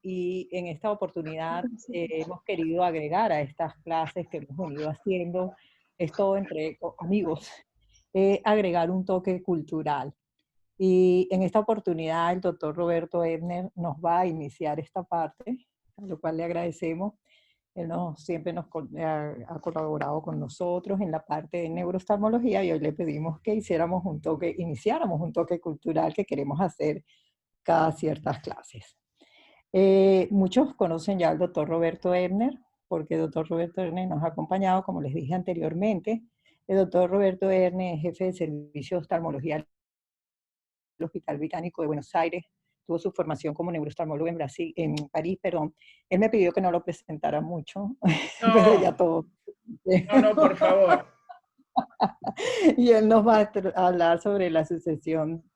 y en esta oportunidad hemos querido agregar a estas clases que hemos venido haciendo, esto entre amigos, agregar un toque cultural. Y en esta oportunidad el doctor Roberto Ebner nos va a iniciar esta parte, a lo cual le agradecemos. Él siempre ha colaborado con nosotros en la parte de neurooftalmología y hoy le pedimos que iniciáramos un toque cultural que queremos hacer cada ciertas clases. Muchos conocen ya al doctor Roberto Ebner, porque el doctor Roberto Ebner nos ha acompañado, como les dije anteriormente. El doctor Roberto Ebner es jefe de servicio de oftalmología del Hospital Británico de Buenos Aires. Tuvo su formación como neurooftalmólogo en París, pero él me pidió que no lo presentara mucho, No, pero ya todo. no, por favor. Y él nos va a hablar sobre la sucesión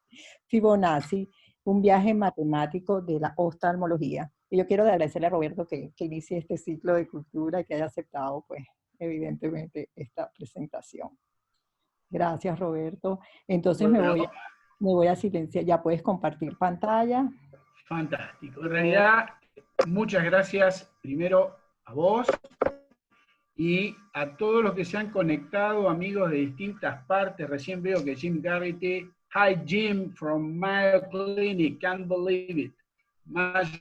Fibonacci, un viaje matemático de la oftalmología. Y yo quiero agradecerle a Roberto que inicie este ciclo de cultura y que haya aceptado, pues, evidentemente, esta presentación. Gracias, Roberto. Entonces Bueno, me voy a silenciar. Ya puedes compartir pantalla. fantástico. En realidad, muchas gracias primero a vos y a todos los que se han conectado, amigos de distintas partes. Recién veo que Jim Garrity, hi Jim from Mayo Clinic, can't believe it. Mayo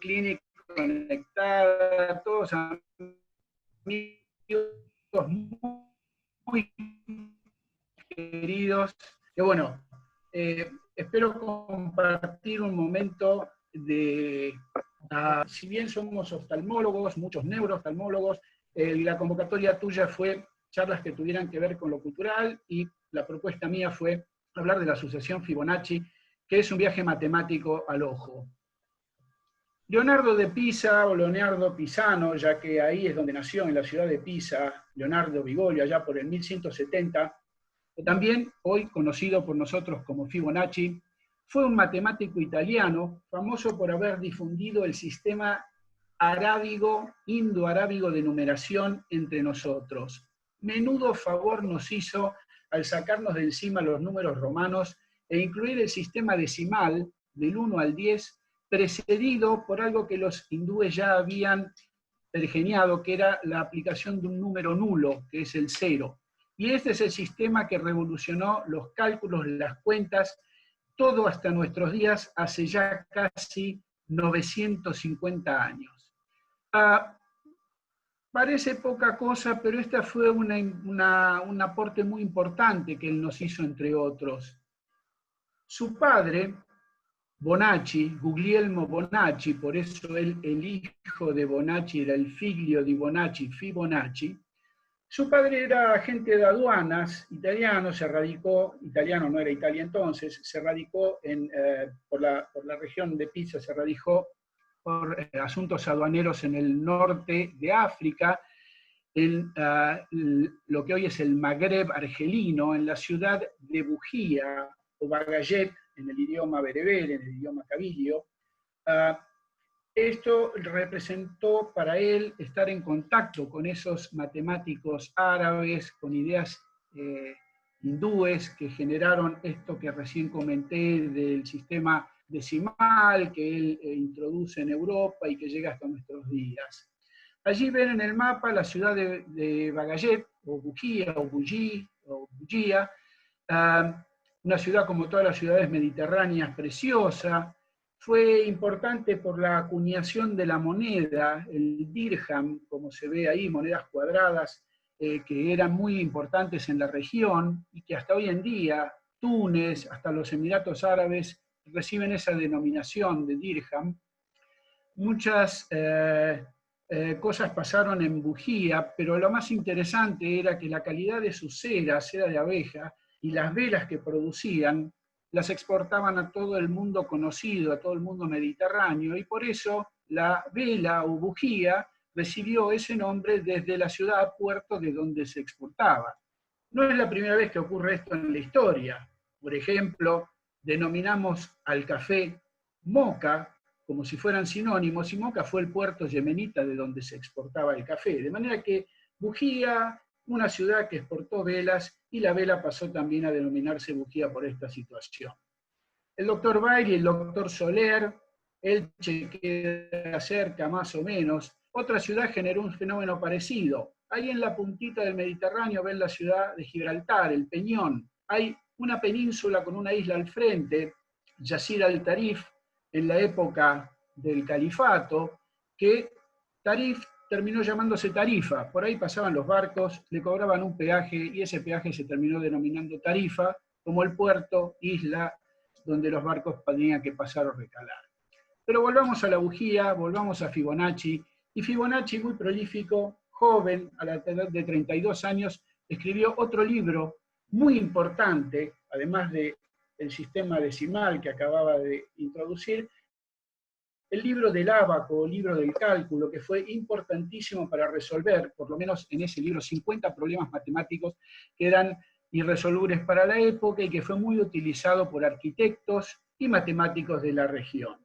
Clinic conectada, todos amigos muy queridos. Que bueno, espero compartir un momento de, si bien somos oftalmólogos, muchos neurooftalmólogos, la convocatoria tuya fue charlas que tuvieran que ver con lo cultural y la propuesta mía fue hablar de la sucesión Fibonacci, que es un viaje matemático al ojo. Leonardo de Pisa o Leonardo Pisano, ya que ahí es donde nació, en la ciudad de Pisa, Leonardo Bigolio, allá por el 1170, también hoy conocido por nosotros como Fibonacci, fue un matemático italiano famoso por haber difundido el sistema indo-arábigo de numeración entre nosotros. Menudo favor nos hizo al sacarnos de encima los números romanos e incluir el sistema decimal del 1 al 10, precedido por algo que los hindúes ya habían pergeniado, que era la aplicación de un número nulo, que es el 0. Y este es el sistema que revolucionó los cálculos, las cuentas, todo hasta nuestros días, hace ya casi 950 años. Parece poca cosa, pero esta fue un aporte muy importante que él nos hizo, entre otros. Su padre, Bonacci, Guglielmo Bonacci, por eso él, el hijo de Bonacci, era el figlio di Bonacci, Fibonacci. Su padre era agente de aduanas italiano, se radicó, italiano no era Italia entonces, se radicó por la región de Pisa, se radicó por asuntos aduaneros en el norte de África, en lo que hoy es el Magreb argelino, en la ciudad de Bujía, o Bagayet, en el idioma bereber, en el idioma cabilio. Esto representó para él estar en contacto con esos matemáticos árabes, con ideas hindúes que generaron esto que recién comenté del sistema decimal que él introduce en Europa y que llega hasta nuestros días. Allí ven en el mapa la ciudad de Bagayet, o Bujía, o Bujía, una ciudad como todas las ciudades mediterráneas, preciosa. Fue importante por la acuñación de la moneda, el dirham, como se ve ahí, monedas cuadradas, que eran muy importantes en la región y que hasta hoy en día Túnez, hasta los Emiratos Árabes, reciben esa denominación de dirham. Muchas cosas pasaron en Bujía, pero lo más interesante era que la calidad de sus ceras era de abeja y las velas que producían las exportaban a todo el mundo conocido, a todo el mundo mediterráneo, y por eso la vela o bujía recibió ese nombre desde la ciudad puerto de donde se exportaba. No es la primera vez que ocurre esto en la historia. Por ejemplo, denominamos al café moca, como si fueran sinónimos, y Moca fue el puerto yemenita de donde se exportaba el café. De manera que Bujía, una ciudad que exportó velas, y la vela pasó también a denominarse Bujía por esta situación. El doctor Bailey y el doctor Soler Elche queda cerca más o menos. Otra ciudad generó un fenómeno parecido. Ahí en la puntita del Mediterráneo ven la ciudad de Gibraltar, el Peñón. Hay una península con una isla al frente, Yasir al-Tarif, en la época del califato, que Tarif terminó llamándose Tarifa. Por ahí pasaban los barcos, le cobraban un peaje y ese peaje se terminó denominando Tarifa, como el puerto, isla, donde los barcos tenían que pasar o recalar. Pero volvamos a la bujía, volvamos a Fibonacci, y Fibonacci, muy prolífico, joven, a la edad de 32 años, escribió otro libro muy importante, además del sistema decimal que acababa de introducir, el libro del ábaco, el libro del cálculo, que fue importantísimo para resolver, por lo menos en ese libro, 50 problemas matemáticos que eran irresolubles para la época y que fue muy utilizado por arquitectos y matemáticos de la región.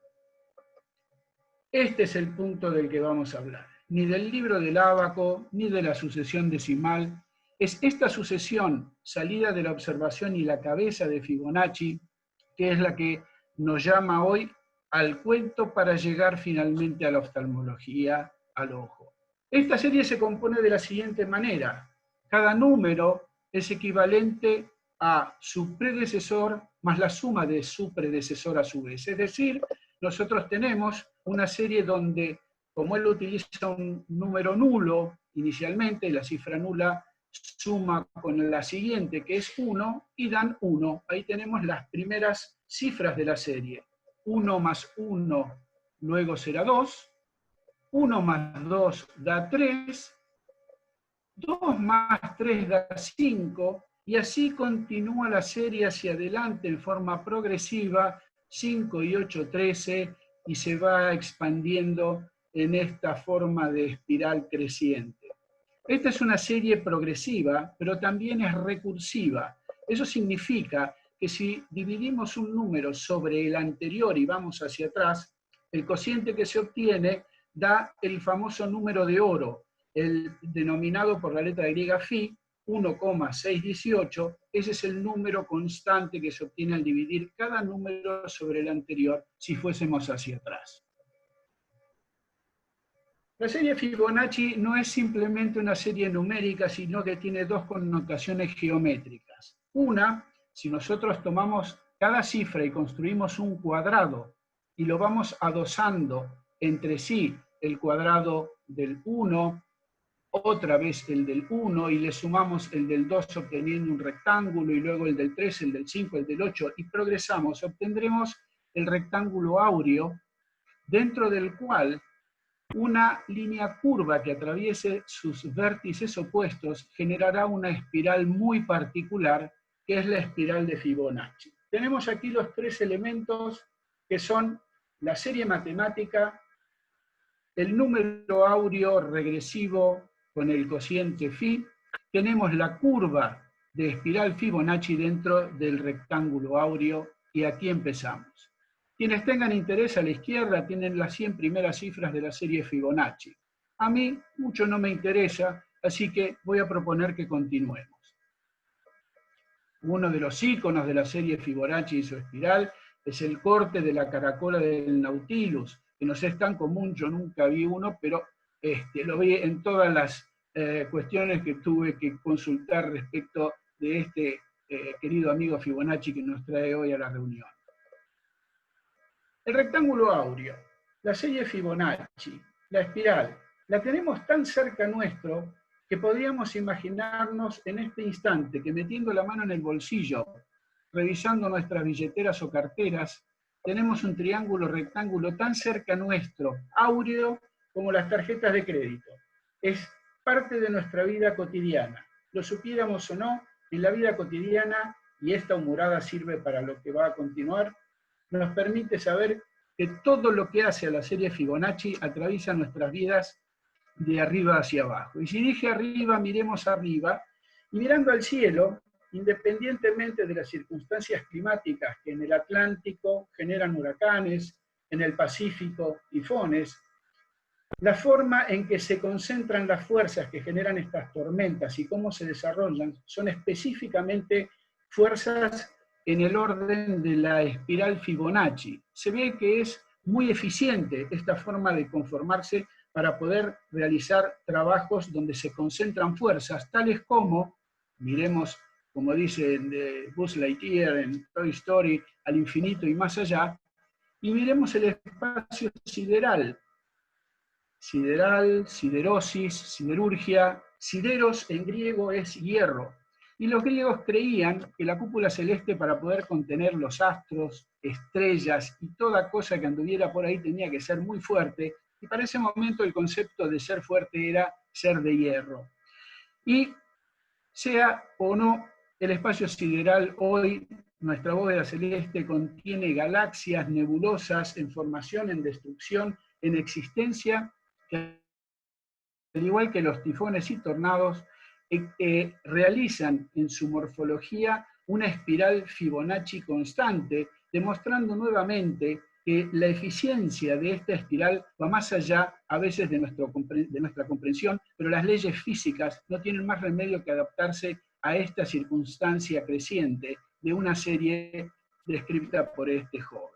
Este es el punto del que vamos a hablar. Ni del libro del ábaco, ni de la sucesión decimal. Es esta sucesión salida de la observación y la cabeza de Fibonacci, que es la que nos llama hoy al cuento para llegar finalmente a la oftalmología, al ojo. Esta serie se compone de la siguiente manera. Cada número es equivalente a su predecesor más la suma de su predecesor a su vez. Es decir, nosotros tenemos una serie donde, como él utiliza un número nulo inicialmente, la cifra nula suma con la siguiente, que es 1, y dan 1. Ahí tenemos las primeras cifras de la serie. 1 más 1 luego será 2, 1 más 2 da 3, 2 más 3 da 5, y así continúa la serie hacia adelante en forma progresiva, 5 y 8, 13, y se va expandiendo en esta forma de espiral creciente. Esta es una serie progresiva, pero también es recursiva. Eso significa que si dividimos un número sobre el anterior y vamos hacia atrás, el cociente que se obtiene da el famoso número de oro, el denominado por la letra griega phi, 1,618, ese es el número constante que se obtiene al dividir cada número sobre el anterior si fuésemos hacia atrás. La serie Fibonacci no es simplemente una serie numérica, sino que tiene dos connotaciones geométricas. Una, si nosotros tomamos cada cifra y construimos un cuadrado y lo vamos adosando entre sí, el cuadrado del 1, otra vez el del 1, y le sumamos el del 2 obteniendo un rectángulo, y luego el del 3, el del 5, el del 8, y progresamos, obtendremos el rectángulo áureo, dentro del cual una línea curva que atraviese sus vértices opuestos generará una espiral muy particular, que es la espiral de Fibonacci. Tenemos aquí los tres elementos que son la serie matemática, el número áureo regresivo con el cociente phi, tenemos la curva de espiral Fibonacci dentro del rectángulo áureo, y aquí empezamos. Quienes tengan interés a la izquierda tienen las 100 primeras cifras de la serie Fibonacci. A mí mucho no me interesa, así que voy a proponer que continuemos. Uno de los íconos de la serie Fibonacci y su espiral es el corte de la caracola del Nautilus, que no es tan común, yo nunca vi uno, pero lo vi en todas las cuestiones que tuve que consultar respecto de este querido amigo Fibonacci que nos trae hoy a la reunión. El rectángulo áureo, la serie Fibonacci, la espiral, la tenemos tan cerca nuestro que podríamos imaginarnos en este instante que metiendo la mano en el bolsillo, revisando nuestras billeteras o carteras, tenemos un triángulo rectángulo tan cerca nuestro, áureo, como las tarjetas de crédito. Es parte de nuestra vida cotidiana. Lo supiéramos o no, en la vida cotidiana, y esta humorada sirve para lo que va a continuar, nos permite saber que todo lo que hace a la serie Fibonacci atraviesa nuestras vidas de arriba hacia abajo. Y si dije arriba, miremos arriba, y mirando al cielo, independientemente de las circunstancias climáticas que en el Atlántico generan huracanes, en el Pacífico tifones, la forma en que se concentran las fuerzas que generan estas tormentas y cómo se desarrollan son específicamente fuerzas en el orden de la espiral Fibonacci. Se ve que es muy eficiente esta forma de conformarse para poder realizar trabajos donde se concentran fuerzas, tales como, miremos, como dice Buzz Lightyear en Toy Story, al infinito y más allá, y miremos el espacio sideral. Sideral, siderosis, siderurgia. Sideros en griego es hierro. Y los griegos creían que la cúpula celeste, para poder contener los astros, estrellas y toda cosa que anduviera por ahí, tenía que ser muy fuerte. Y para ese momento el concepto de ser fuerte era ser de hierro. Y sea o no el espacio sideral, hoy nuestra bóveda celeste contiene galaxias nebulosas en formación, en destrucción, en existencia, que al igual que los tifones y tornados, realizan en su morfología una espiral Fibonacci constante, demostrando nuevamente que la eficiencia de esta espiral va más allá a veces de nuestra comprensión, pero las leyes físicas no tienen más remedio que adaptarse a esta circunstancia creciente de una serie descrita por este joven.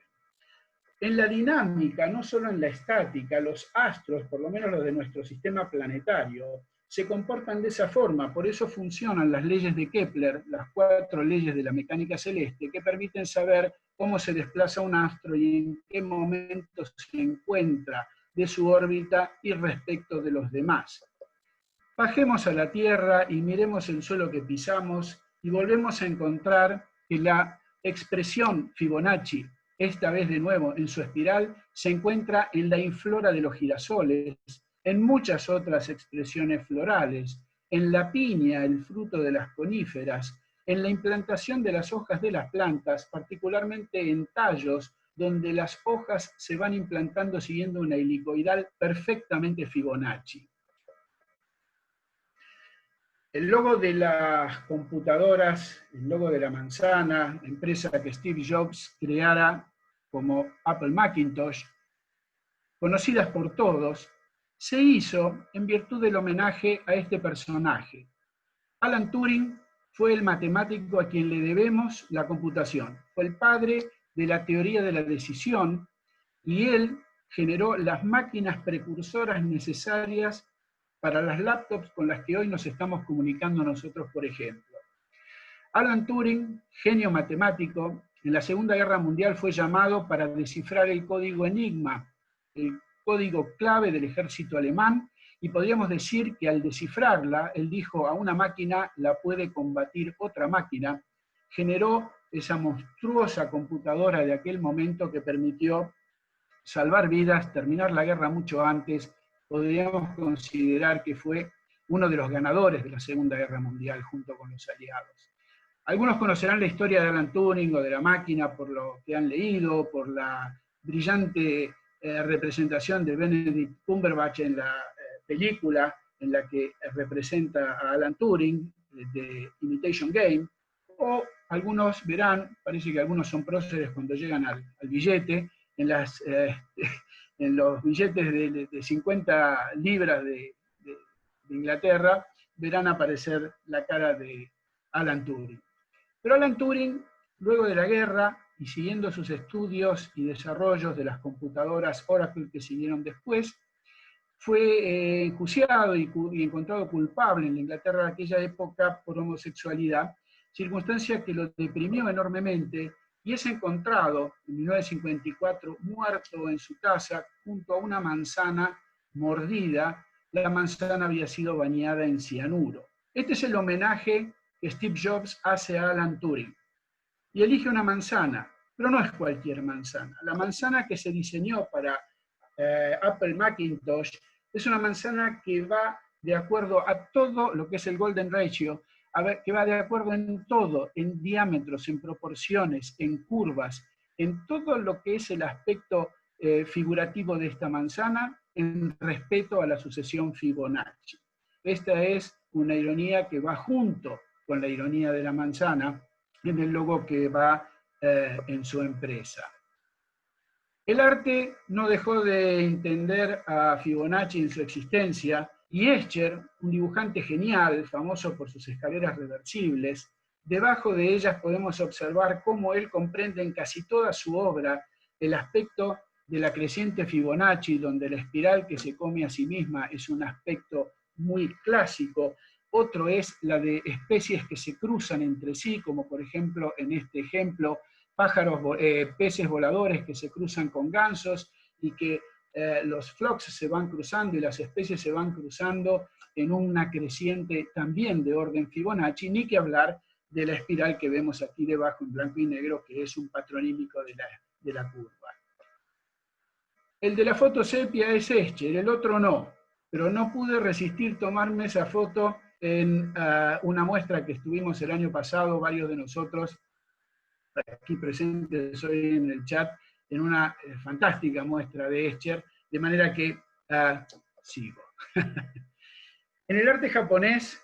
En la dinámica, no solo en la estática, los astros, por lo menos los de nuestro sistema planetario, se comportan de esa forma. Por eso funcionan las leyes de Kepler, las 4 leyes de la mecánica celeste, que permiten saber cómo se desplaza un astro y en qué momento se encuentra de su órbita y respecto de los demás. Bajemos a la Tierra y miremos el suelo que pisamos y volvemos a encontrar que la expresión Fibonacci, esta vez de nuevo en su espiral, se encuentra en la inflora de los girasoles, en muchas otras expresiones florales, en la piña, el fruto de las coníferas, en la implantación de las hojas de las plantas, particularmente en tallos, donde las hojas se van implantando siguiendo una helicoidal perfectamente Fibonacci. El logo de las computadoras, el logo de la manzana, la empresa que Steve Jobs creara como Apple Macintosh, conocidas por todos, se hizo en virtud del homenaje a este personaje. Alan Turing fue el matemático a quien le debemos la computación. Fue el padre de la teoría de la decisión y él generó las máquinas precursoras necesarias para las laptops con las que hoy nos estamos comunicando nosotros, por ejemplo. Alan Turing, genio matemático, en la Segunda Guerra Mundial fue llamado para descifrar el código Enigma, el código clave del ejército alemán, y podríamos decir que al descifrarla, él dijo, a una máquina la puede combatir otra máquina, generó esa monstruosa computadora de aquel momento que permitió salvar vidas, terminar la guerra mucho antes. Podríamos considerar que fue uno de los ganadores de la Segunda Guerra Mundial junto con los aliados. Algunos conocerán la historia de Alan Turing o de la máquina por lo que han leído, por la brillante representación de Benedict Cumberbatch en la película en la que representa a Alan Turing, de Imitation Game, o algunos verán, parece que algunos son próceres cuando llegan al billete, en los billetes de 50 libras de Inglaterra, verán aparecer la cara de Alan Turing. Pero Alan Turing, luego de la guerra, y siguiendo sus estudios y desarrollos de las computadoras Oracle que siguieron después, fue enjuiciado y encontrado culpable en la Inglaterra de aquella época por homosexualidad, circunstancia que lo deprimió enormemente, y es encontrado en 1954 muerto en su casa junto a una manzana mordida. La manzana había sido bañada en cianuro. Este es el homenaje que Steve Jobs hace a Alan Turing. Y elige una manzana, pero no es cualquier manzana. La manzana que se diseñó para Apple Macintosh es una manzana que va de acuerdo a todo lo que es el Golden Ratio, que va de acuerdo en todo, en diámetros, en proporciones, en curvas, en todo lo que es el aspecto figurativo de esta manzana, en respeto a la sucesión Fibonacci. Esta es una ironía que va junto con la ironía de la manzana en el logo que va en su empresa. El arte no dejó de entender a Fibonacci en su existencia, y Escher, un dibujante genial, famoso por sus escaleras reversibles, debajo de ellas podemos observar cómo él comprende en casi toda su obra el aspecto de la creciente Fibonacci, donde la espiral que se come a sí misma es un aspecto muy clásico. Otro es la de especies que se cruzan entre sí, como por ejemplo en este ejemplo, peces voladores que se cruzan con gansos y que los flocks se van cruzando y las especies se van cruzando en una creciente también de orden Fibonacci, ni que hablar de la espiral que vemos aquí debajo en blanco y negro, que es un patronímico de la curva. El de la foto sepia es Escher, el otro no, pero no pude resistir tomarme esa foto en una muestra que estuvimos el año pasado, varios de nosotros, aquí presentes hoy en el chat, en una fantástica muestra de Escher, de manera que sigo. En el arte japonés,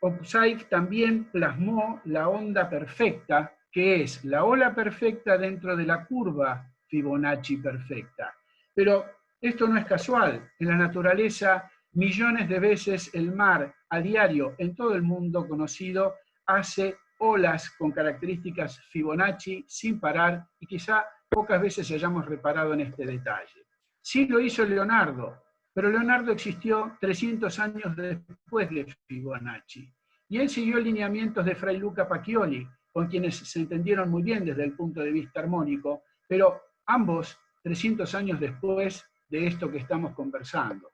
Hokusai también plasmó la onda perfecta, que es la ola perfecta dentro de la curva Fibonacci perfecta. Pero esto no es casual. En la naturaleza, millones de veces el mar a diario en todo el mundo conocido hace olas con características Fibonacci sin parar, y quizá pocas veces hayamos reparado en este detalle. Sí lo hizo Leonardo, pero Leonardo existió 300 años después de Fibonacci. Y él siguió lineamientos de Fray Luca Pacioli, con quienes se entendieron muy bien desde el punto de vista armónico, pero ambos 300 años después de esto que estamos conversando.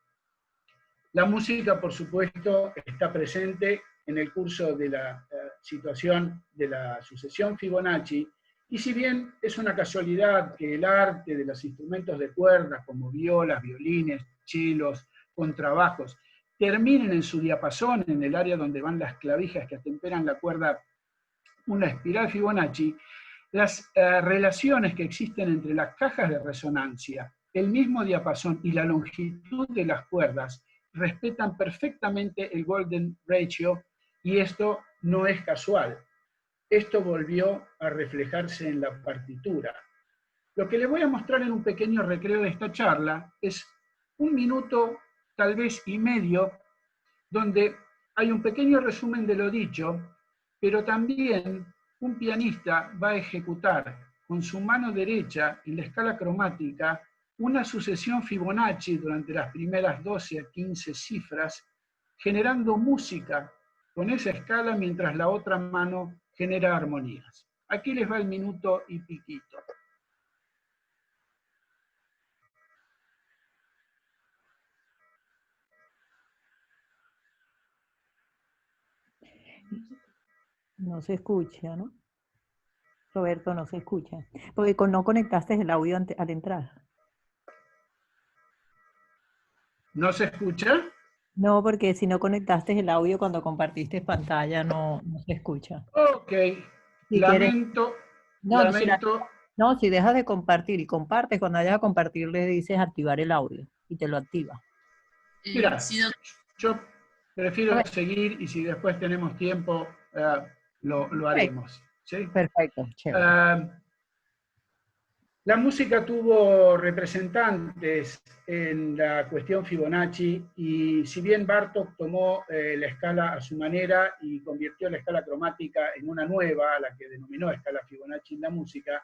La música, por supuesto, está presente en el curso de la situación de la sucesión Fibonacci, y si bien es una casualidad que el arte de los instrumentos de cuerda, como violas, violines, chelos, contrabajos, terminen en su diapasón, en el área donde van las clavijas que atemperan la cuerda, una espiral Fibonacci, las relaciones que existen entre las cajas de resonancia, el mismo diapasón y la longitud de las cuerdas respetan perfectamente el Golden Ratio, y esto no es casual. Esto volvió a reflejarse en la partitura. Lo que les voy a mostrar en un pequeño recreo de esta charla es un minuto, tal vez y medio, donde hay un pequeño resumen de lo dicho, pero también un pianista va a ejecutar con su mano derecha en la escala cromática una sucesión Fibonacci durante las primeras 12 a 15 cifras, generando música con esa escala mientras la otra mano genera armonías. Aquí les va el minuto y piquito. No se escucha, ¿no? Roberto, no se escucha. Porque no conectaste el audio a la entrada. ¿No se escucha? No, porque si no conectaste el audio cuando compartiste pantalla, no se escucha. Ok, Si quieres, lamento. no, si dejas de compartir y compartes, cuando vayas a compartir le dices activar el audio y te lo activa. Mira, yo prefiero seguir, y si después tenemos tiempo, lo haremos. ¿Sí? Perfecto, chévere. La música tuvo representantes en la cuestión Fibonacci, y si bien Bartók tomó la escala a su manera y convirtió la escala cromática en una nueva, a la que denominó escala Fibonacci en la música,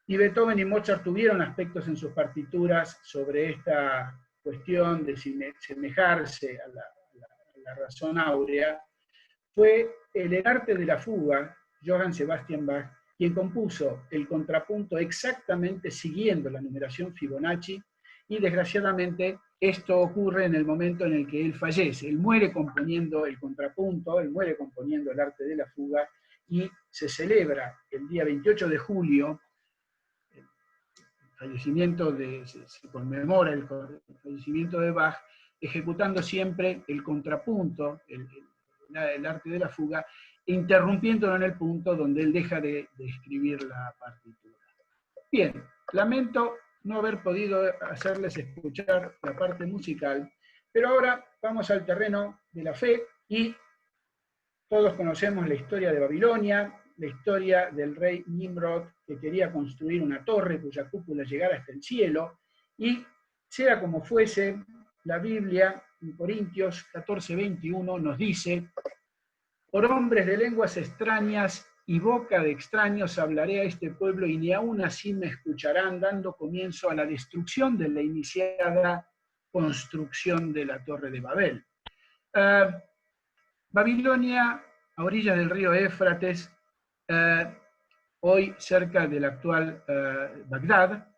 y Beethoven y Mozart tuvieron aspectos en sus partituras sobre esta cuestión de semejarse a la razón áurea, fue el arte de la fuga, Johann Sebastian Bach, quien compuso el contrapunto exactamente siguiendo la numeración Fibonacci, y desgraciadamente esto ocurre en el momento en el que él fallece. Él muere componiendo el contrapunto, él muere componiendo el arte de la fuga, y se celebra el día 28 de julio, se conmemora el fallecimiento de Bach, ejecutando siempre el contrapunto, el arte de la fuga, interrumpiéndolo en el punto donde él deja de escribir la partitura. Bien, lamento no haber podido hacerles escuchar la parte musical, pero ahora vamos al terreno de la fe, y todos conocemos la historia de Babilonia, la historia del rey Nimrod, que quería construir una torre cuya cúpula llegara hasta el cielo, y sea como fuese, la Biblia en Corintios 14:21 nos dice: por hombres de lenguas extrañas y boca de extraños hablaré a este pueblo y ni aún así me escucharán, dando comienzo a la destrucción de la iniciada construcción de la Torre de Babel. Babilonia, a orillas del río Éufrates, hoy cerca del actual Bagdad,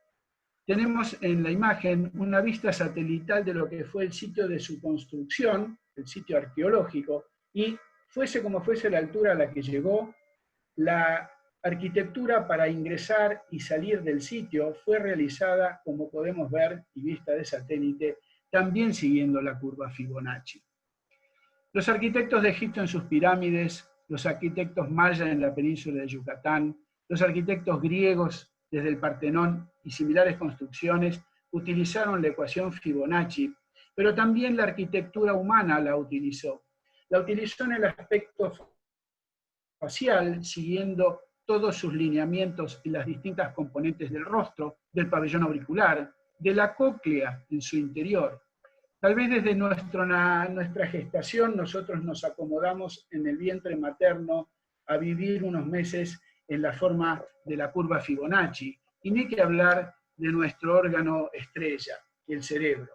tenemos en la imagen una vista satelital de lo que fue el sitio de su construcción, el sitio arqueológico, y fuese como fuese la altura a la que llegó, la arquitectura para ingresar y salir del sitio fue realizada, como podemos ver, y vista de satélite, también siguiendo la curva Fibonacci. Los arquitectos de Egipto en sus pirámides, los arquitectos mayas en la península de Yucatán, los arquitectos griegos desde el Partenón y similares construcciones utilizaron la ecuación Fibonacci, pero también la arquitectura humana la utilizó. La utilizó en el aspecto facial, siguiendo todos sus lineamientos y las distintas componentes del rostro, del pabellón auricular, de la cóclea en su interior. Tal vez desde nuestra gestación nosotros nos acomodamos en el vientre materno a vivir unos meses en la forma de la curva Fibonacci, y ni que hablar de nuestro órgano estrella, el cerebro.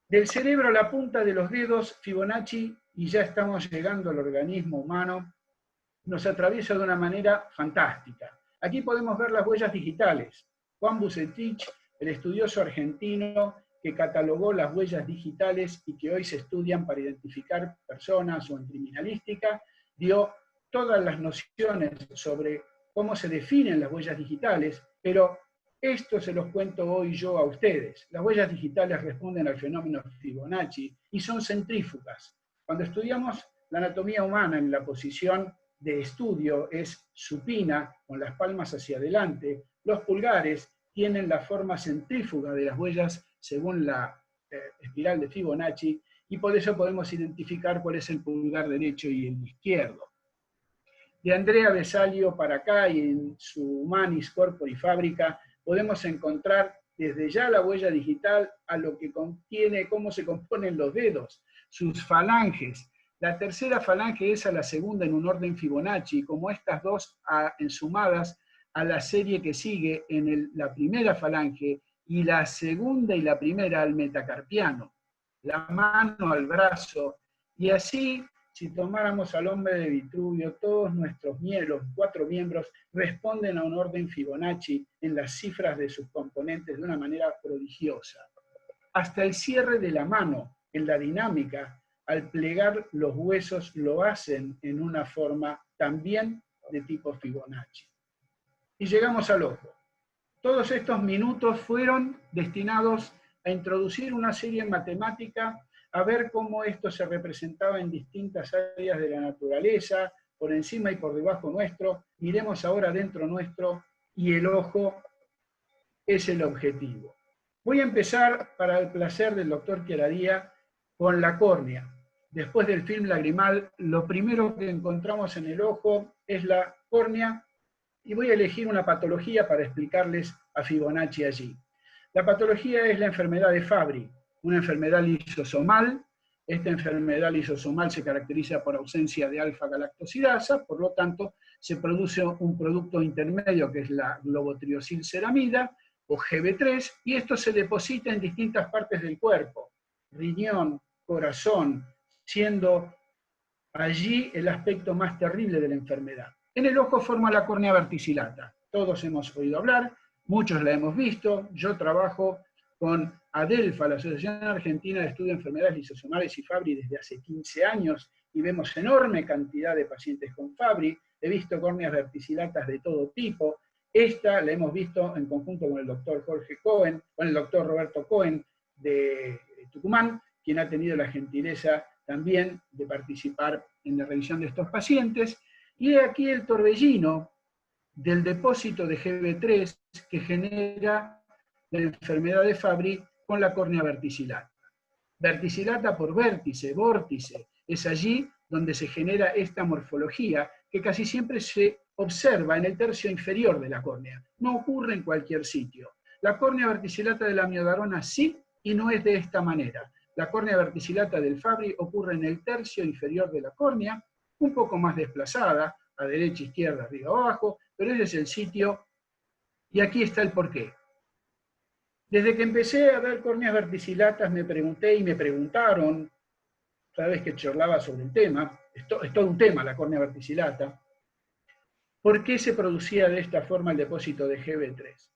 Del cerebro a la punta de los dedos, Fibonacci, y ya estamos llegando al organismo humano, nos atraviesa de una manera fantástica. Aquí podemos ver las huellas digitales. Juan Bucetich, el estudioso argentino que catalogó las huellas digitales y que hoy se estudian para identificar personas o en criminalística, dio todas las nociones sobre cómo se definen las huellas digitales, pero esto se los cuento hoy yo a ustedes. Las huellas digitales responden al fenómeno Fibonacci y son centrífugas. Cuando estudiamos la anatomía humana en la posición de estudio es supina, con las palmas hacia adelante, los pulgares tienen la forma centrífuga de las huellas según la espiral de Fibonacci, y por eso podemos identificar cuál es el pulgar derecho y el izquierdo. De Andrea Vesalio para acá y en su Humanis Corpori Fabrica podemos encontrar desde ya la huella digital a lo que contiene, cómo se componen los dedos, sus falanges. La tercera falange es a la segunda en un orden Fibonacci, como estas dos ensumadas a la serie que sigue en la primera falange, y la segunda y la primera al metacarpiano, la mano al brazo, y así, si tomáramos al hombre de Vitruvio, todos nuestros los 4 miembros responden a un orden Fibonacci en las cifras de sus componentes de una manera prodigiosa. Hasta el cierre de la mano, en la dinámica, al plegar los huesos lo hacen en una forma también de tipo Fibonacci. Y llegamos al ojo. Todos estos minutos fueron destinados a introducir una serie matemática, a ver cómo esto se representaba en distintas áreas de la naturaleza, por encima y por debajo nuestro. Miremos ahora dentro nuestro, y el ojo es el objetivo. Voy a empezar, para el placer del doctor Chiaradía, con la córnea. Después del film lagrimal, lo primero que encontramos en el ojo es la córnea, y voy a elegir una patología para explicarles a Fibonacci allí. La patología es la enfermedad de Fabry, una enfermedad lisosomal. Esta enfermedad lisosomal se caracteriza por ausencia de alfa-galactosidasa, por lo tanto se produce un producto intermedio que es la globotriosilceramida, o GB3, y esto se deposita en distintas partes del cuerpo, riñón, corazón, siendo allí el aspecto más terrible de la enfermedad. En el ojo forma la córnea verticillata. Todos hemos oído hablar, muchos la hemos visto. Yo trabajo con ADELFA, la Asociación Argentina de Estudio de Enfermedades Lisosomales y Fabry, desde hace 15 años, y vemos enorme cantidad de pacientes con Fabry. He visto córneas verticillatas de todo tipo. Esta la hemos visto en conjunto con el doctor Jorge Cohen, con el doctor Roberto Cohen de Tucumán, quien ha tenido la gentileza también de participar en la revisión de estos pacientes. Y aquí el torbellino del depósito de GB3 que genera la enfermedad de Fabry con la córnea verticillata. Verticillata por vértice, vórtice, es allí donde se genera esta morfología que casi siempre se observa en el tercio inferior de la córnea. No ocurre en cualquier sitio. La córnea verticillata de la miodarona sí, y no es de esta manera. La córnea verticillata del Fabry ocurre en el tercio inferior de la córnea, un poco más desplazada, a derecha, izquierda, arriba, abajo, pero ese es el sitio, y aquí está el porqué. Desde que empecé a ver córneas verticilatas me pregunté y me preguntaron, cada vez que charlaba sobre el tema, es todo un tema la córnea verticilata, ¿por qué se producía de esta forma el depósito de GB3?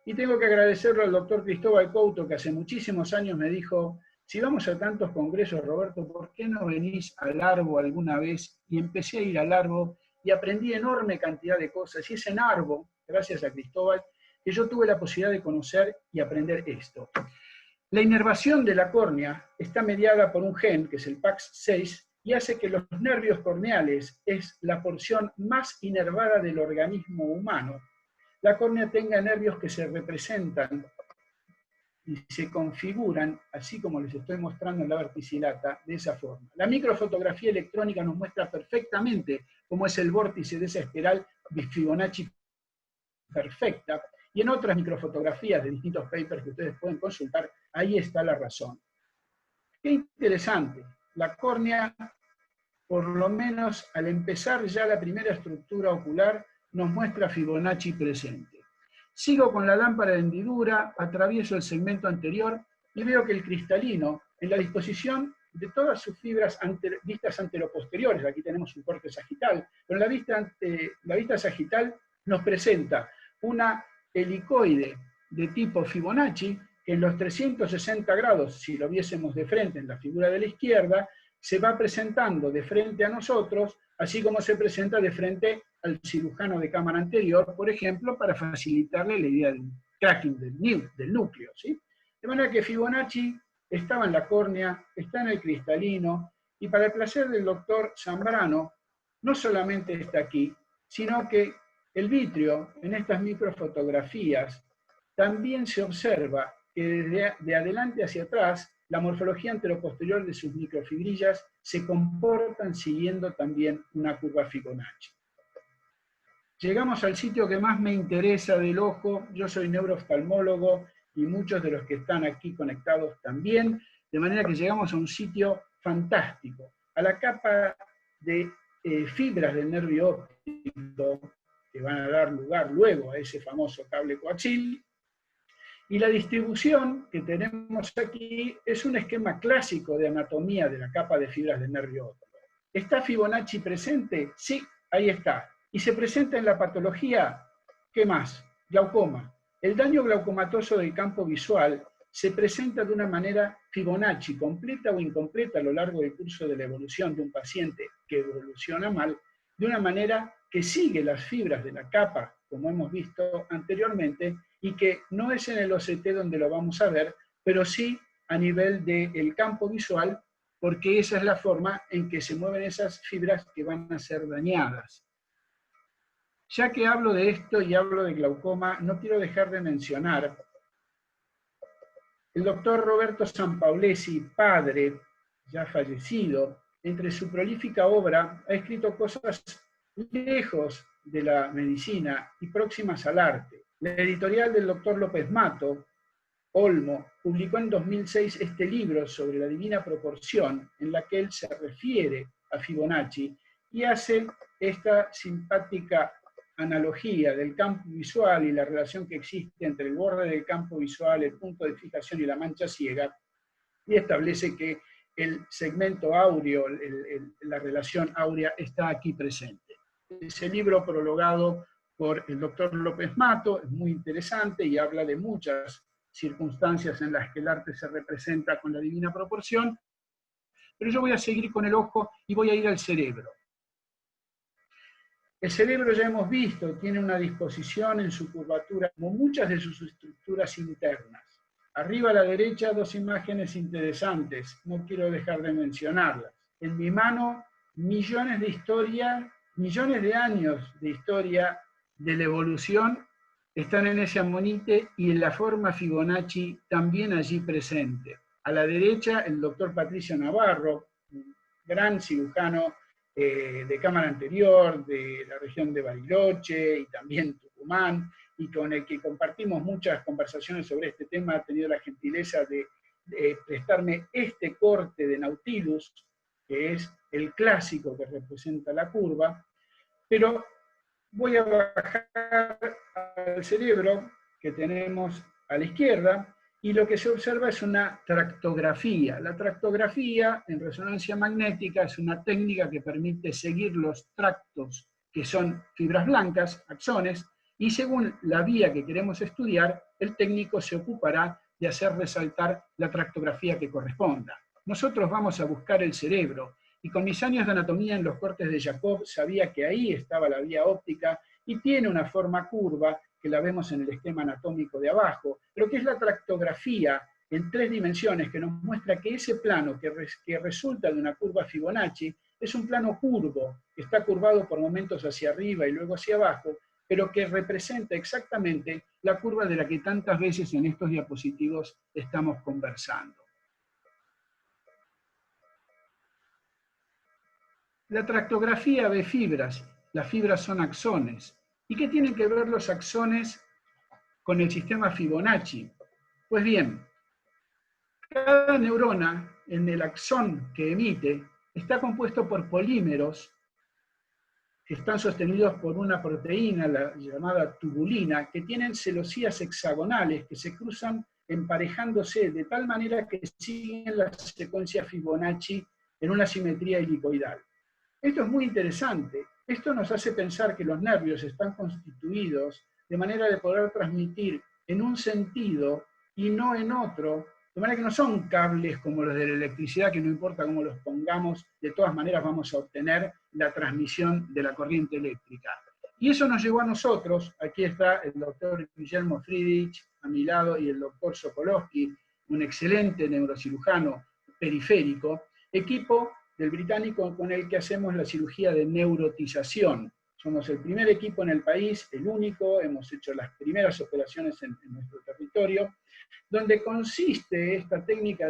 Y tengo que agradecerlo al doctor Cristóbal Couto, que hace muchísimos años me dijo, si vamos a tantos congresos, Roberto, ¿por qué no venís al Arbo alguna vez? Y empecé a ir al Arbo y aprendí enorme cantidad de cosas. Y es en Arbo, gracias a Cristóbal, que yo tuve la posibilidad de conocer y aprender esto. La inervación de la córnea está mediada por un gen, que es el PAX6, y hace que los nervios corneales, es la porción más inervada del organismo humano, la córnea tenga nervios que se representan y se configuran, así como les estoy mostrando en la verticilata, de esa forma. La microfotografía electrónica nos muestra perfectamente cómo es el vórtice de esa espiral Fibonacci perfecta, y en otras microfotografías de distintos papers que ustedes pueden consultar, ahí está la razón. Qué interesante, la córnea, por lo menos al empezar ya la primera estructura ocular, nos muestra Fibonacci presente. Sigo con la lámpara de hendidura, atravieso el segmento anterior y veo que el cristalino, en la disposición de todas sus fibras vistas anteroposteriores, aquí tenemos un corte sagital, pero en la vista sagital nos presenta una helicoide de tipo Fibonacci, que en los 360 grados, si lo viésemos de frente en la figura de la izquierda, se va presentando de frente a nosotros, así como se presenta de frente al cirujano de cámara anterior, por ejemplo, para facilitarle la idea del cracking del núcleo, ¿sí? De manera que Fibonacci estaba en la córnea, está en el cristalino, y para el placer del doctor Zambrano, no solamente está aquí, sino que el vitrio, en estas microfotografías, también se observa que desde de adelante hacia atrás, la morfología anteroposterior de sus microfibrillas se comportan siguiendo también una curva Fibonacci. Llegamos al sitio que más me interesa del ojo. Yo soy neurooftalmólogo y muchos de los que están aquí conectados también, de manera que llegamos a un sitio fantástico, a la capa de fibras del nervio óptico, que van a dar lugar luego a ese famoso cable coaxil. Y la distribución que tenemos aquí es un esquema clásico de anatomía de la capa de fibras del nervio óptico. ¿Está Fibonacci presente? Sí, ahí está. ¿Y se presenta en la patología? ¿Qué más? Glaucoma. El daño glaucomatoso del campo visual se presenta de una manera Fibonacci, completa o incompleta a lo largo del curso de la evolución de un paciente que evoluciona mal, de una manera que sigue las fibras de la capa, como hemos visto anteriormente, y que no es en el OCT donde lo vamos a ver, pero sí a nivel del campo visual, porque esa es la forma en que se mueven esas fibras que van a ser dañadas. Ya que hablo de esto y hablo de glaucoma, no quiero dejar de mencionar el doctor Roberto Sampaolesi, padre, ya fallecido, entre su prolífica obra ha escrito cosas lejos de la medicina y próximas al arte. La editorial del doctor López Mato, Olmo, publicó en 2006 este libro sobre la divina proporción, en la que él se refiere a Fibonacci y hace esta simpática analogía del campo visual y la relación que existe entre el borde del campo visual, el punto de fijación y la mancha ciega, y establece que el segmento áureo, la relación áurea, está aquí presente. Ese libro prologado por el doctor López Mato es muy interesante y habla de muchas circunstancias en las que el arte se representa con la divina proporción, pero yo voy a seguir con el ojo y voy a ir al cerebro. El cerebro, ya hemos visto, tiene una disposición en su curvatura, como muchas de sus estructuras internas. Arriba a la derecha, dos imágenes interesantes, no quiero dejar de mencionarlas. En mi mano, millones de historia, millones de años de historia de la evolución están en ese amonite y en la forma Fibonacci también allí presente. A la derecha, el doctor Patricio Navarro, un gran cirujano de cámara anterior, de la región de Bariloche y también Tucumán, y con el que compartimos muchas conversaciones sobre este tema, ha tenido la gentileza de prestarme este corte de Nautilus, que es el clásico que representa la curva, Pero voy a bajar al cerebro que tenemos a la izquierda, y lo que se observa es una tractografía. La tractografía en resonancia magnética es una técnica que permite seguir los tractos, que son fibras blancas, axones, y según la vía que queremos estudiar, el técnico se ocupará de hacer resaltar la tractografía que corresponda. Nosotros vamos a buscar el cerebro, y con mis años de anatomía en los cortes de Jacob sabía que ahí estaba la vía óptica, y tiene una forma curva, que la vemos en el esquema anatómico de abajo, pero que es la tractografía en 3 dimensiones que nos muestra que ese plano que resulta de una curva Fibonacci es un plano curvo, que está curvado por momentos hacia arriba y luego hacia abajo, pero que representa exactamente la curva de la que tantas veces en estos diapositivos estamos conversando. La tractografía ve fibras, las fibras son axones. ¿Y qué tienen que ver los axones con el sistema Fibonacci? Pues bien, cada neurona en el axón que emite está compuesto por polímeros que están sostenidos por una proteína, la llamada tubulina, que tienen celosías hexagonales que se cruzan emparejándose de tal manera que siguen la secuencia Fibonacci en una simetría helicoidal. Esto es muy interesante. Esto nos hace pensar que los nervios están constituidos de manera de poder transmitir en un sentido y no en otro, de manera que no son cables como los de la electricidad, que no importa cómo los pongamos, de todas maneras vamos a obtener la transmisión de la corriente eléctrica. Y eso nos llevó a nosotros, aquí está el doctor Guillermo Friedrich a mi lado y el doctor Sokolowski, un excelente neurocirujano periférico, equipo del británico con el que hacemos la cirugía de neurotización. Somos el primer equipo en el país, el único, hemos hecho las primeras operaciones en nuestro territorio, donde consiste esta técnica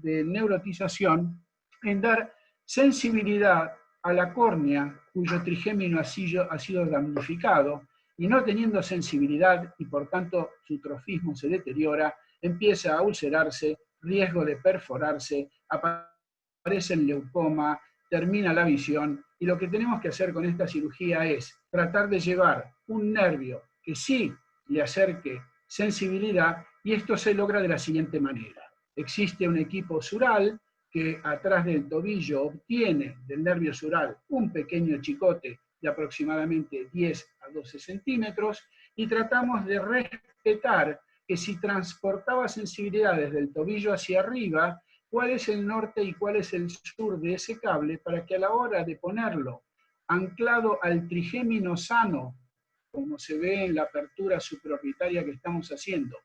de neurotización en dar sensibilidad a la córnea cuyo trigémino ha sido damnificado, y no teniendo sensibilidad y por tanto su trofismo se deteriora, empieza a ulcerarse, riesgo de perforarse, aparece el leucoma, termina la visión, y lo que tenemos que hacer con esta cirugía es tratar de llevar un nervio que sí le acerque sensibilidad, y esto se logra de la siguiente manera. Existe un equipo sural que atrás del tobillo obtiene del nervio sural un pequeño chicote de aproximadamente 10 a 12 centímetros, y tratamos de respetar que si transportaba sensibilidad desde el tobillo hacia arriba, cuál es el norte y cuál es el sur de ese cable, para que a la hora de ponerlo anclado al trigémino sano, como se ve en la apertura supraorbitaria que estamos haciendo,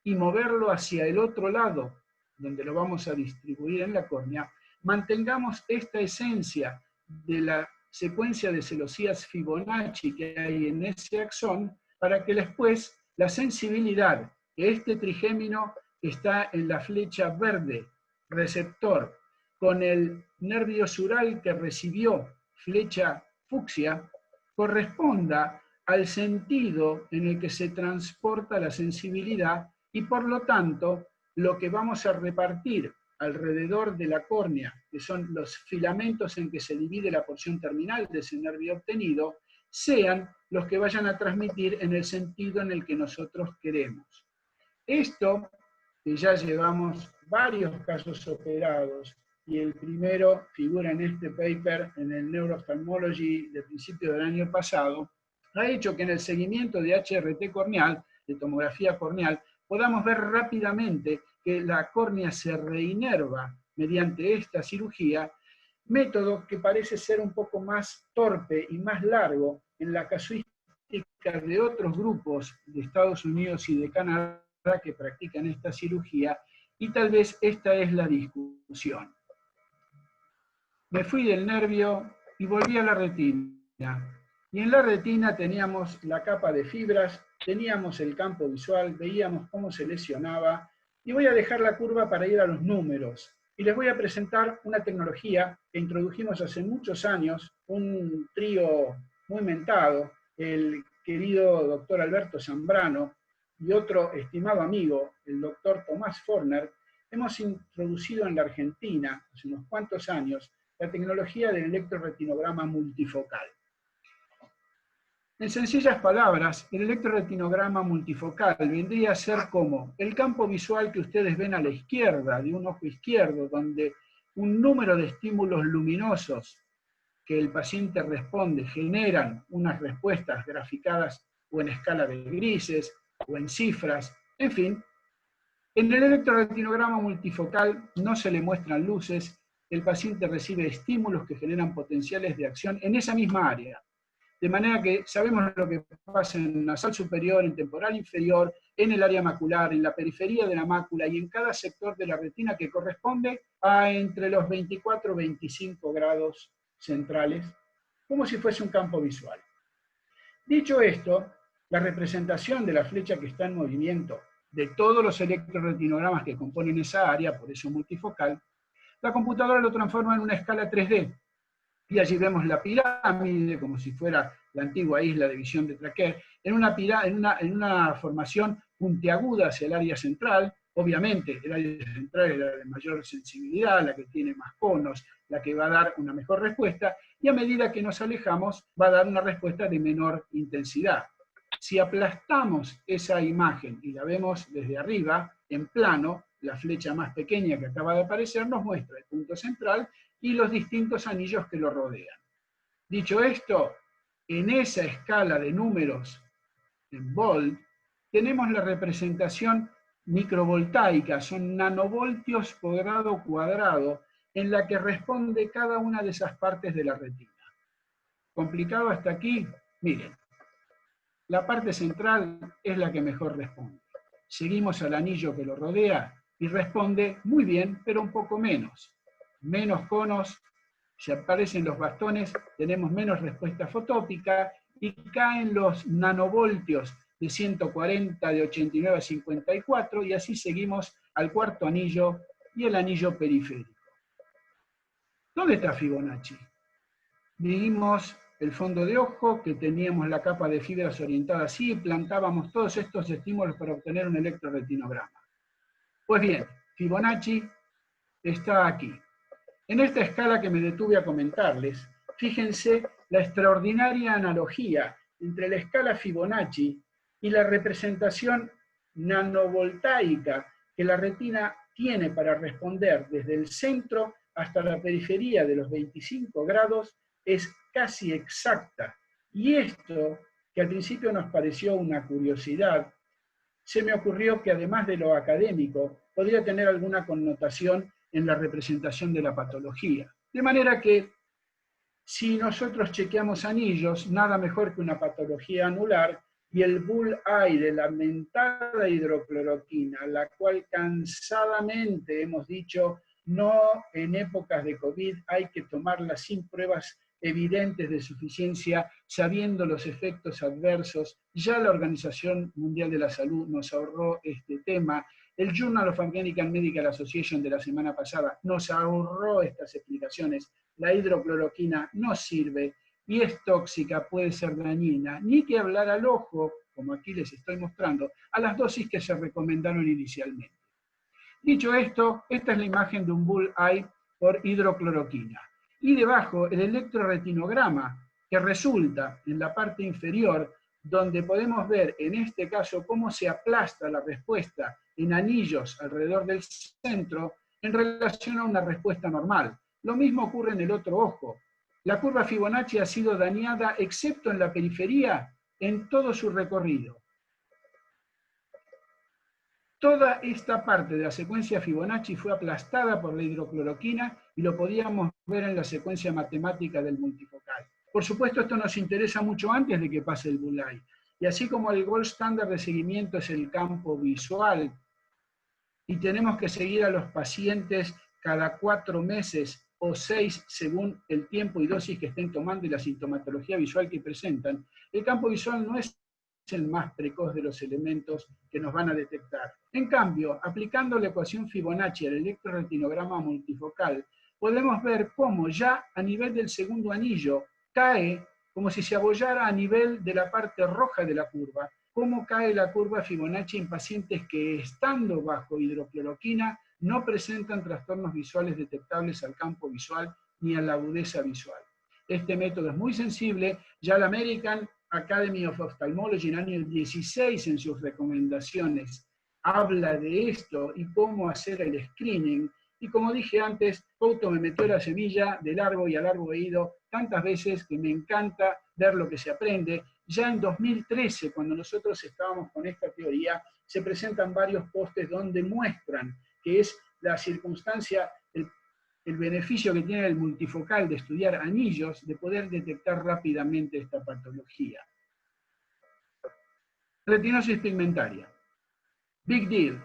y moverlo hacia el otro lado, donde lo vamos a distribuir en la córnea, mantengamos esta esencia de la secuencia de celosías Fibonacci que hay en ese axón, para que después la sensibilidad que este trigémino que está en la flecha verde, receptor, con el nervio sural que recibió flecha fucsia, corresponda al sentido en el que se transporta la sensibilidad, y por lo tanto lo que vamos a repartir alrededor de la córnea, que son los filamentos en que se divide la porción terminal de ese nervio obtenido, sean los que vayan a transmitir en el sentido en el que nosotros queremos. Esto, que ya llevamos varios casos operados, y el primero figura en este paper en el Neuroophthalmology de principio del año pasado, ha hecho que en el seguimiento de HRT corneal, de tomografía corneal, podamos ver rápidamente que la córnea se reinerva mediante esta cirugía, método que parece ser un poco más torpe y más largo en la casuística de otros grupos de Estados Unidos y de Canadá que practican esta cirugía, y tal vez esta es la discusión. Me fui del nervio y volví a la retina. Y en la retina teníamos la capa de fibras, teníamos el campo visual, veíamos cómo se lesionaba, y voy a dejar la curva para ir a los números. Y les voy a presentar una tecnología que introdujimos hace muchos años, un trío muy mentado, el querido doctor Alberto Zambrano y otro estimado amigo, el doctor Tomás Forner. Hemos introducido en la Argentina, hace unos cuantos años, la tecnología del electroretinograma multifocal. En sencillas palabras, el electroretinograma multifocal vendría a ser como el campo visual que ustedes ven a la izquierda, de un ojo izquierdo, donde un número de estímulos luminosos que el paciente responde generan unas respuestas graficadas o en escala de grises o en cifras, en fin. En el electroretinograma multifocal no se le muestran luces, el paciente recibe estímulos que generan potenciales de acción en esa misma área. De manera que sabemos lo que pasa en nasal superior, en temporal inferior, en el área macular, en la periferia de la mácula y en cada sector de la retina que corresponde a entre los 24 y 25 grados centrales, como si fuese un campo visual. Dicho esto, la representación de la flecha que está en movimiento de todos los electroretinogramas que componen esa área, por eso multifocal, la computadora lo transforma en una escala 3D. Y allí vemos la pirámide, como si fuera la antigua isla de Visión de Traquair, en una formación puntiaguda hacia el área central. Obviamente, el área central es la de mayor sensibilidad, la que tiene más conos, la que va a dar una mejor respuesta, y a medida que nos alejamos, va a dar una respuesta de menor intensidad. Si aplastamos esa imagen y la vemos desde arriba, en plano, la flecha más pequeña que acaba de aparecer nos muestra el punto central y los distintos anillos que lo rodean. Dicho esto, en esa escala de números en volt, tenemos la representación microvoltaica, son nanovoltios por grado cuadrado, en la que responde cada una de esas partes de la retina. ¿Complicado hasta aquí? Miren, la parte central es la que mejor responde. Seguimos al anillo que lo rodea y responde muy bien, pero un poco menos. Menos conos, si aparecen los bastones, tenemos menos respuesta fotópica y caen los nanovoltios de 140, de 89 a 54, y así seguimos al cuarto anillo y el anillo periférico. ¿Dónde está Fibonacci? Vimos el fondo de ojo, que teníamos la capa de fibras orientada así, y plantábamos todos estos estímulos para obtener un electroretinograma. Pues bien, Fibonacci está aquí. En esta escala que me detuve a comentarles, fíjense la extraordinaria analogía entre la escala Fibonacci y la representación nanovoltaica que la retina tiene para responder desde el centro hasta la periferia de los 25 grados, es casi exacta. Y esto, que al principio nos pareció una curiosidad, se me ocurrió que además de lo académico, podría tener alguna connotación en la representación de la patología. De manera que, si nosotros chequeamos anillos, nada mejor que una patología anular y el bull-eye de la mentada hidrocloroquina, la cual cansadamente hemos dicho, no en épocas de COVID hay que tomarla sin pruebas evidentes de suficiencia, sabiendo los efectos adversos. Ya la Organización Mundial de la Salud nos ahorró este tema. El Journal of American Medical Association de la semana pasada nos ahorró estas explicaciones. La hidrocloroquina no sirve y es tóxica, puede ser dañina. Ni que hablar al ojo, como aquí les estoy mostrando, a las dosis que se recomendaron inicialmente. Dicho esto, esta es la imagen de un bull-eye por hidrocloroquina. Y debajo el electroretinograma, que resulta en la parte inferior, donde podemos ver en este caso cómo se aplasta la respuesta en anillos alrededor del centro en relación a una respuesta normal. Lo mismo ocurre en el otro ojo. La curva Fibonacci ha sido dañada, excepto en la periferia, en todo su recorrido. Toda esta parte de la secuencia Fibonacci fue aplastada por la hidrocloroquina y lo podíamos ver en la secuencia matemática del multifocal. Por supuesto, esto nos interesa mucho antes de que pase el bull-eye. Y así como el gold standard de seguimiento es el campo visual, y tenemos que seguir a los pacientes cada 4 meses o 6 según el tiempo y dosis que estén tomando y la sintomatología visual que presentan, el campo visual no es el más precoz de los elementos que nos van a detectar. En cambio, aplicando la ecuación Fibonacci al electroretinograma multifocal, podemos ver cómo ya a nivel del segundo anillo cae como si se abollara a nivel de la parte roja de la curva, cómo cae la curva Fibonacci en pacientes que, estando bajo hidrocloroquina, no presentan trastornos visuales detectables al campo visual ni a la agudeza visual. Este método es muy sensible, ya la American Academy of Ophthalmology en el año 16 en sus recomendaciones habla de esto y cómo hacer el screening. Y como dije antes, Couto me metió la semilla de largo y a largo he ido tantas veces que me encanta ver lo que se aprende. Ya en 2013, cuando nosotros estábamos con esta teoría, se presentan varios postes donde muestran que es la circunstancia, el beneficio que tiene el multifocal de estudiar anillos, de poder detectar rápidamente esta patología. Retinosis pigmentaria. Big deal.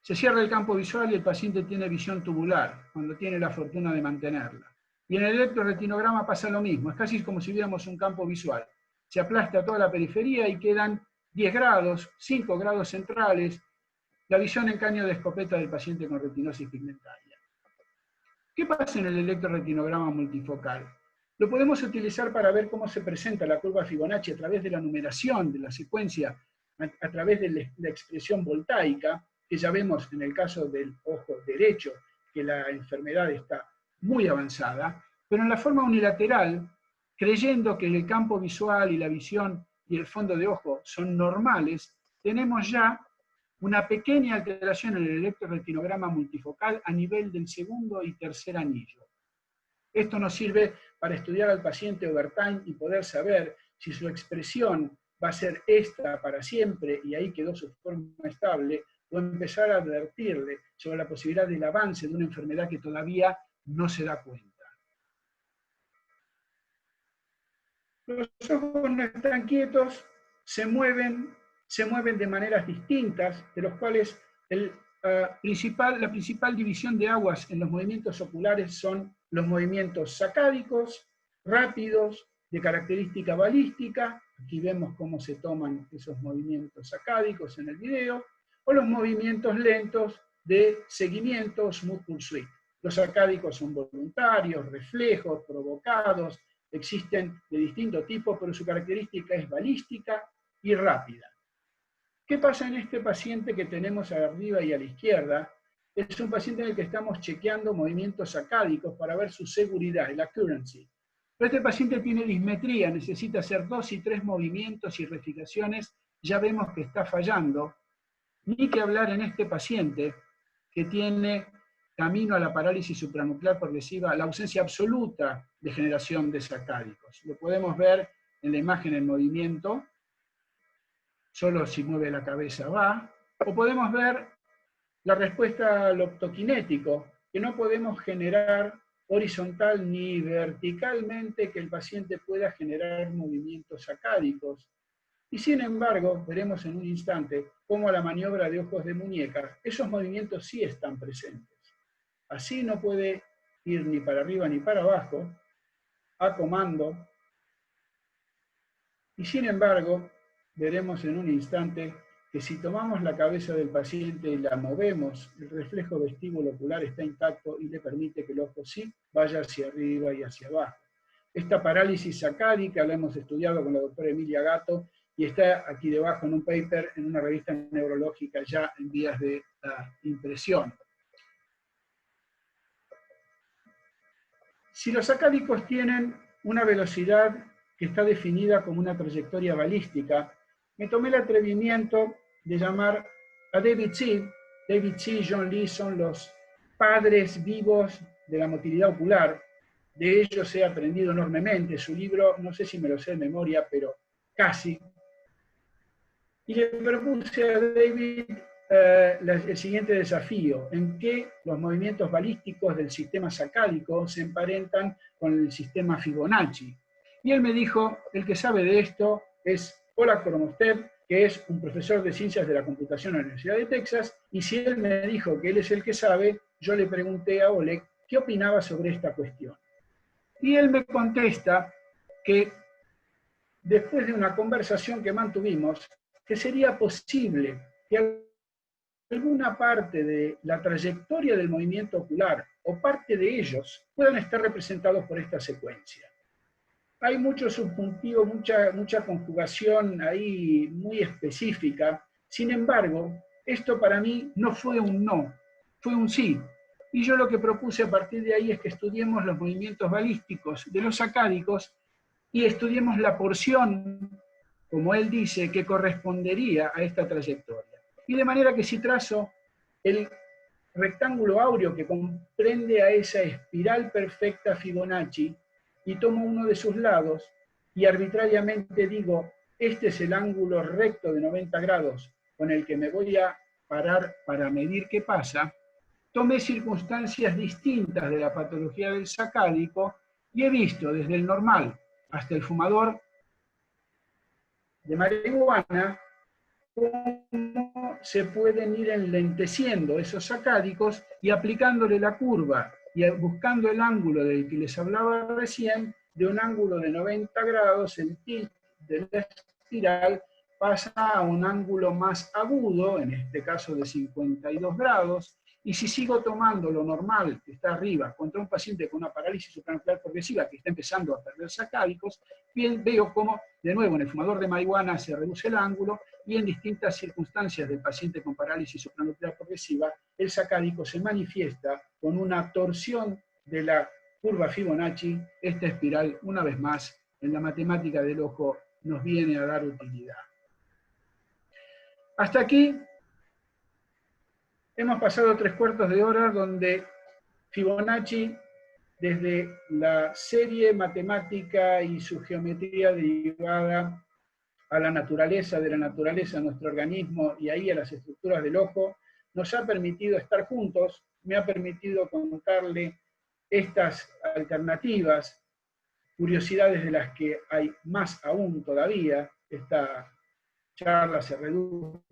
Se cierra el campo visual y el paciente tiene visión tubular, cuando tiene la fortuna de mantenerla. Y en el electroretinograma pasa lo mismo, es casi como si viéramos un campo visual. Se aplasta toda la periferia y quedan 10 grados, 5 grados centrales, la visión en caño de escopeta del paciente con retinosis pigmentaria. ¿Qué pasa en el electroretinograma multifocal? Lo podemos utilizar para ver cómo se presenta la curva Fibonacci a través de la numeración de la secuencia, a través de la expresión voltaica, que ya vemos en el caso del ojo derecho, que la enfermedad está muy avanzada, pero en la forma unilateral, creyendo que el campo visual y la visión y el fondo de ojo son normales, tenemos ya una pequeña alteración en el electroretinograma multifocal a nivel del segundo y tercer anillo. Esto nos sirve para estudiar al paciente over time y poder saber si su expresión va a ser esta para siempre y ahí quedó su forma estable, o empezar a advertirle sobre la posibilidad del avance de una enfermedad que todavía no se da cuenta. Los ojos no están quietos, se mueven de maneras distintas, de los cuales la principal división de aguas en los movimientos oculares son los movimientos sacádicos, rápidos, de característica balística, aquí vemos cómo se toman esos movimientos sacádicos en el video, o los movimientos lentos de seguimiento, smooth pursuit. Los sacádicos son voluntarios, reflejos, provocados, existen de distinto tipo, pero su característica es balística y rápida. ¿Qué pasa en este paciente que tenemos arriba y a la izquierda? Es un paciente en el que estamos chequeando movimientos sacádicos para ver su seguridad, el accuracy. Pero este paciente tiene dismetría, necesita hacer 2 y 3 movimientos y rectificaciones, ya vemos que está fallando. Ni que hablar en este paciente que tiene camino a la parálisis supranuclear progresiva, la ausencia absoluta de generación de sacádicos. Lo podemos ver en la imagen en movimiento, solo si mueve la cabeza va, o podemos ver la respuesta al optoquinético, que no podemos generar horizontal ni verticalmente que el paciente pueda generar movimientos sacádicos. Y sin embargo, veremos en un instante cómo la maniobra de ojos de muñeca, esos movimientos sí están presentes. Así no puede ir ni para arriba ni para abajo, a comando, y sin embargo, veremos en un instante que si tomamos la cabeza del paciente y la movemos, el reflejo vestíbulo ocular está intacto y le permite que el ojo sí vaya hacia arriba y hacia abajo. Esta parálisis sacádica la hemos estudiado con la doctora Emilia Gatto y está aquí debajo en un paper en una revista neurológica ya en vías de impresión. Si los sacádicos tienen una velocidad que está definida como una trayectoria balística, me tomé el atrevimiento de llamar a David C. David C. y John Lee son los padres vivos de la motilidad ocular. De ellos he aprendido enormemente. Su libro, no sé si me lo sé de memoria, pero casi. Y le propuse a David el siguiente desafío: en qué los movimientos balísticos del sistema sacádico se emparentan con el sistema Fibonacci. Y él me dijo, el que sabe de esto es Oleg Koromostev, que es un profesor de ciencias de la computación en la Universidad de Texas, y si él me dijo que él es el que sabe, yo le pregunté a Oleg qué opinaba sobre esta cuestión. Y él me contesta que después de una conversación que mantuvimos, que sería posible que alguna parte de la trayectoria del movimiento ocular o parte de ellos puedan estar representados por esta secuencia. Hay mucho subjuntivo, mucha conjugación ahí muy específica. Sin embargo, esto para mí no fue un no, fue un sí. Y yo lo que propuse a partir de ahí es que estudiemos los movimientos balísticos de los sacádicos y estudiemos la porción como él dice, que correspondería a esta trayectoria. Y de manera que si trazo el rectángulo áureo que comprende a esa espiral perfecta Fibonacci y tomo uno de sus lados y arbitrariamente digo, este es el ángulo recto de 90 grados con el que me voy a parar para medir qué pasa, tomé circunstancias distintas de la patología del sacádico y he visto desde el normal hasta el fumador de marihuana cómo se pueden ir enlenteciendo esos sacádicos y aplicándole la curva y buscando el ángulo del que les hablaba recién, de un ángulo de 90 grados, el tilt de la espiral pasa a un ángulo más agudo, en este caso de 52 grados, y si sigo tomando lo normal que está arriba contra un paciente con una parálisis supranuclear progresiva que está empezando a perder sacádicos, bien veo cómo, de nuevo, en el fumador de marihuana se reduce el ángulo y en distintas circunstancias del paciente con parálisis supranuclear progresiva, el sacádico se manifiesta con una torsión de la curva Fibonacci. Esta espiral, una vez más, en la matemática del ojo nos viene a dar utilidad. Hasta aquí hemos pasado 3/4 de hora donde Fibonacci, desde la serie matemática y su geometría derivada a la naturaleza, de la naturaleza a nuestro organismo y ahí a las estructuras del ojo, nos ha permitido estar juntos, me ha permitido contarle estas alternativas, curiosidades de las que hay más aún todavía. Esta charla se redujo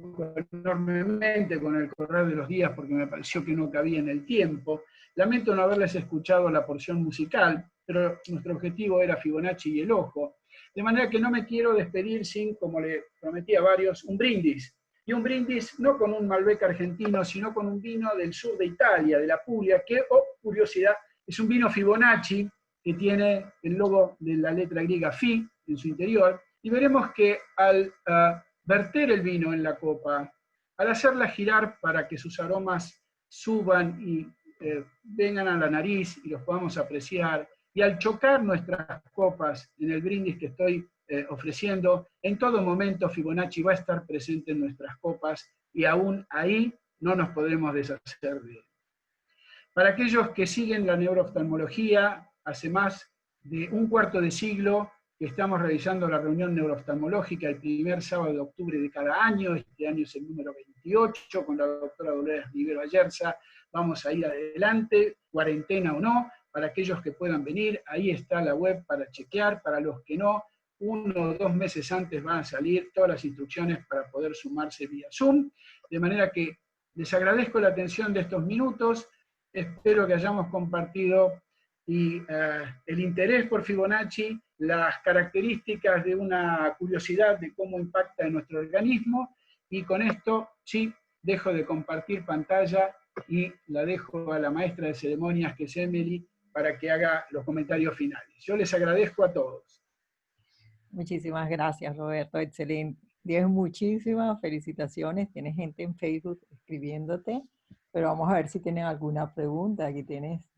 enormemente con el correr de los días porque me pareció que no cabía en el tiempo. Lamento no haberles escuchado la porción musical, pero nuestro objetivo era Fibonacci y el ojo. De manera que no me quiero despedir sin, como le prometí a varios, un brindis. Y un brindis no con un Malbec argentino, sino con un vino del sur de Italia, de la Puglia, que, oh, curiosidad, es un vino Fibonacci que tiene el logo de la letra griega Fi en su interior. Y veremos que al verter el vino en la copa, al hacerla girar para que sus aromas suban y vengan a la nariz y los podamos apreciar, y al chocar nuestras copas en el brindis que estoy ofreciendo, en todo momento Fibonacci va a estar presente en nuestras copas y aún ahí no nos podremos deshacer de él. Para aquellos que siguen la neurooftalmología, hace más de un cuarto de siglo que estamos realizando la reunión neurooftalmológica el primer sábado de octubre de cada año. Este año es el número 28, con la doctora Dolores Rivero Ayerza. Vamos a ir adelante, cuarentena o no, para aquellos que puedan venir. Ahí está la web para chequear. Para los que no, 1 o 2 meses antes van a salir todas las instrucciones para poder sumarse vía Zoom. De manera que les agradezco la atención de estos minutos. Espero que hayamos compartido el interés por Fibonacci, las características de una curiosidad de cómo impacta en nuestro organismo, y con esto sí dejo de compartir pantalla y la dejo a la maestra de ceremonias, que es Emily, para que haga los comentarios finales. Yo les agradezco a todos. Muchísimas gracias, Roberto, excelente. Tienes muchísimas felicitaciones, tienes gente en Facebook escribiéndote, pero vamos a ver si tienen alguna pregunta. Aquí tienes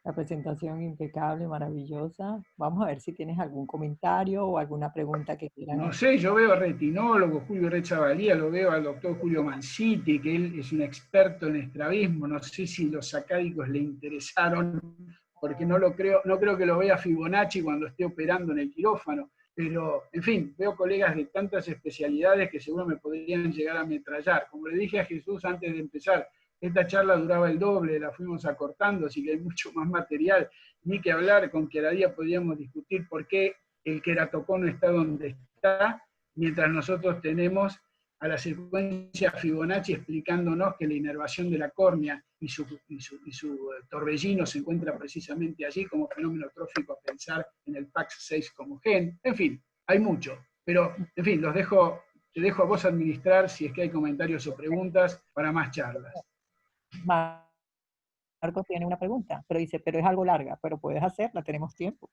la presentación impecable, maravillosa. Vamos a ver si tienes algún comentario o alguna pregunta que quieran No hacer. sé, yo veo al retinólogo Julio Rechavalía, lo veo al doctor Julio Manciti, que él es un experto en estrabismo. No sé si los sacádicos le interesaron, porque no creo que lo vea Fibonacci cuando esté operando en el quirófano. Pero, en fin, veo colegas de tantas especialidades que seguro me podrían llegar a ametrallar. Como le dije a Jesús antes de empezar, esta charla duraba el doble, la fuimos acortando, así que hay mucho más material. Ni que hablar, con Queradía podríamos discutir por qué el queratocono está donde está, mientras nosotros tenemos a la secuencia Fibonacci explicándonos que la inervación de la córnea y su torbellino se encuentra precisamente allí como fenómeno trófico, a pensar en el PAX6 como gen. En fin, hay mucho. Pero, en fin, te dejo a vos administrar si es que hay comentarios o preguntas para más charlas. Marcos tiene una pregunta, pero dice, pero es algo larga, pero puedes hacerla, tenemos tiempo.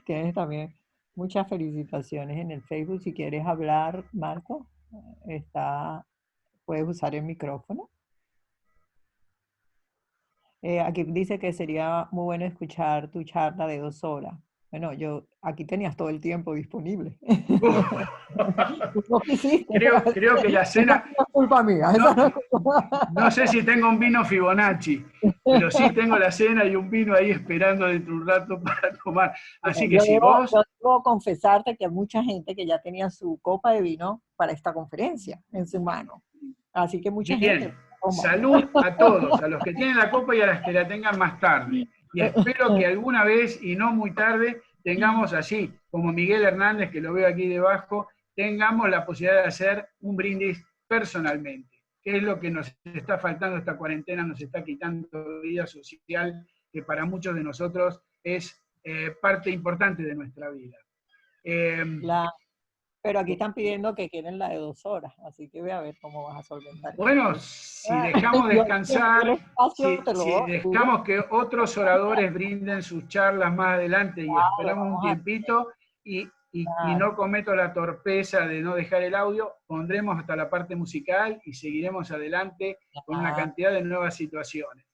Tienes también muchas felicitaciones en el Facebook. Si quieres hablar, Marco, puedes usar el micrófono. Aquí dice que sería muy bueno escuchar tu charla de 2 horas. Bueno, aquí tenías todo el tiempo disponible. Uf. No quisiste. Creo que la Esa cena, no es culpa mía. Esa no, no es culpa. no sé si tengo un vino Fibonacci, pero sí tengo la cena y un vino ahí esperando dentro de un rato para tomar. Así que si vos, Yo debo confesarte que hay mucha gente que ya tenía su copa de vino para esta conferencia en su mano. Así que mucha gente bien, toma. salud a todos, a los que tienen la copa y a las que la tengan más tarde. Y espero que alguna vez, y no muy tarde, tengamos así, como Miguel Hernández, que lo veo aquí debajo, tengamos la posibilidad de hacer un brindis personalmente, que es lo que nos está faltando esta cuarentena, nos está quitando vida social, que para muchos de nosotros es parte importante de nuestra vida. La, pero aquí están pidiendo que quieren la de 2 horas, así que voy a ver cómo vas a solventar eso. Bueno, si dejamos El descansar, espacio te lo si doy. dejamos que otros oradores brinden sus charlas más adelante y Claro, esperamos un vamos a tiempito y hacer. no cometo la torpeza de no dejar el audio, pondremos hasta la parte musical y seguiremos adelante con una Ah, cantidad de nuevas situaciones.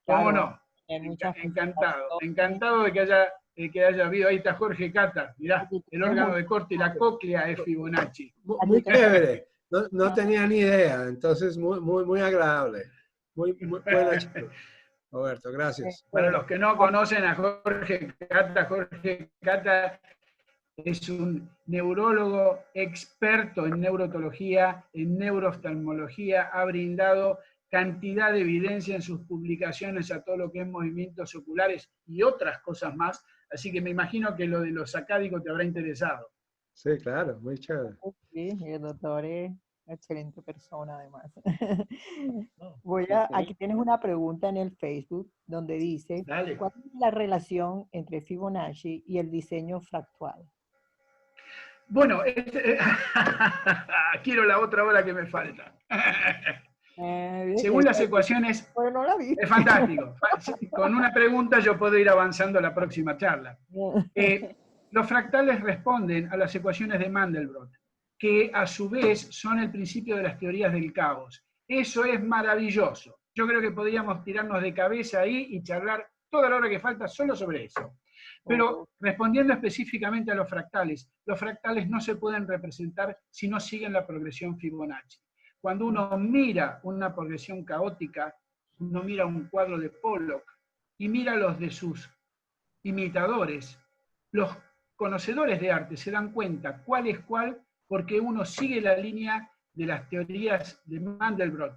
¿Cómo claro, vamos no? a tener muchas Encantado, presentaciones. encantado de que haya habido. Ahí está Jorge Cata, mirá, Aquí el tienes órgano un, de corte y la cóclea es Fibonacci. aquí Muy tienes chévere. No tenía ni idea, entonces muy agradable. Muy buena charla, Roberto, gracias. Para los que no conocen a Jorge Cata es un neurólogo experto en neurotología, en neurooftalmología, ha brindado cantidad de evidencia en sus publicaciones a todo lo que es movimientos oculares y otras cosas más, así que me imagino que lo de los sacádicos te habrá interesado. Sí, claro, muy chévere. sí, y el doctor es excelente persona además. Ok. Aquí tienes una pregunta en el Facebook donde dice, Dale. ¿cuál es la relación entre Fibonacci y el diseño fractal? Bueno, quiero la otra hora que me falta. Según las ecuaciones, Pues no la vi. es fantástico. Con una pregunta yo puedo ir avanzando a la próxima charla. Los fractales responden a las ecuaciones de Mandelbrot, que a su vez son el principio de las teorías del caos. Eso es maravilloso. Yo creo que podríamos tirarnos de cabeza ahí y charlar toda la hora que falta solo sobre eso. Pero respondiendo específicamente a los fractales no se pueden representar si no siguen la progresión Fibonacci. Cuando uno mira una progresión caótica, uno mira un cuadro de Pollock y mira los de sus imitadores, los conocedores de arte se dan cuenta cuál es cuál porque uno sigue la línea de las teorías de Mandelbrot,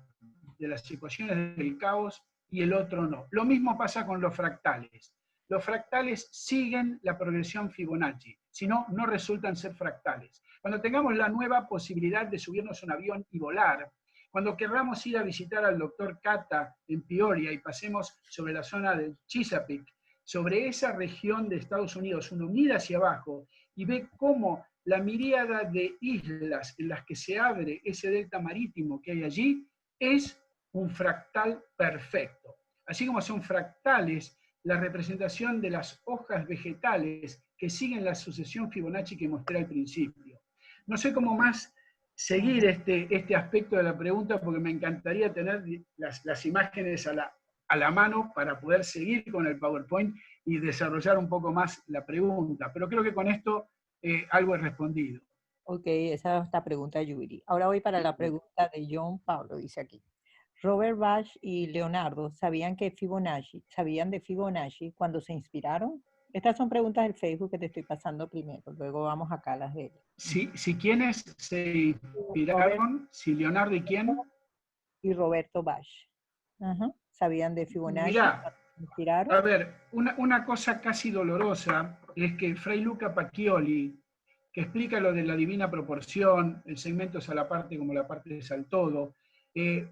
de las ecuaciones del caos, y el otro no. Lo mismo pasa con los fractales. Los fractales siguen la progresión Fibonacci, si no, no resultan ser fractales. Cuando tengamos la nueva posibilidad de subirnos a un avión y volar, cuando querramos ir a visitar al doctor Cata en Peoria y pasemos sobre la zona de Chesapeake, sobre esa región de Estados Unidos, uno mira hacia abajo y ve cómo la miríada de islas en las que se abre ese delta marítimo que hay allí es un fractal perfecto. Así como son fractales la representación de las hojas vegetales que siguen la sucesión Fibonacci que mostré al principio. No sé cómo más seguir este aspecto de la pregunta porque me encantaría tener las imágenes a la mano para poder seguir con el PowerPoint y desarrollar un poco más la pregunta. Pero creo que con esto algo he respondido. Ok, esa es la pregunta de Yuri. Ahora voy para la pregunta de John Pablo, dice aquí. Robert Bach y Leonardo sabían de Fibonacci cuando se inspiraron. Estas son preguntas del Facebook que te estoy pasando primero, luego vamos acá a las de él. Si quiénes se inspiraron, si Leonardo y quién. Y Roberto Bach. ¿Sabían de Fibonacci Mirá, cuando se inspiraron? a ver, una cosa casi dolorosa es que Fray Luca Pacioli, que explica lo de la divina proporción, el segmento es a la parte como la parte es al todo,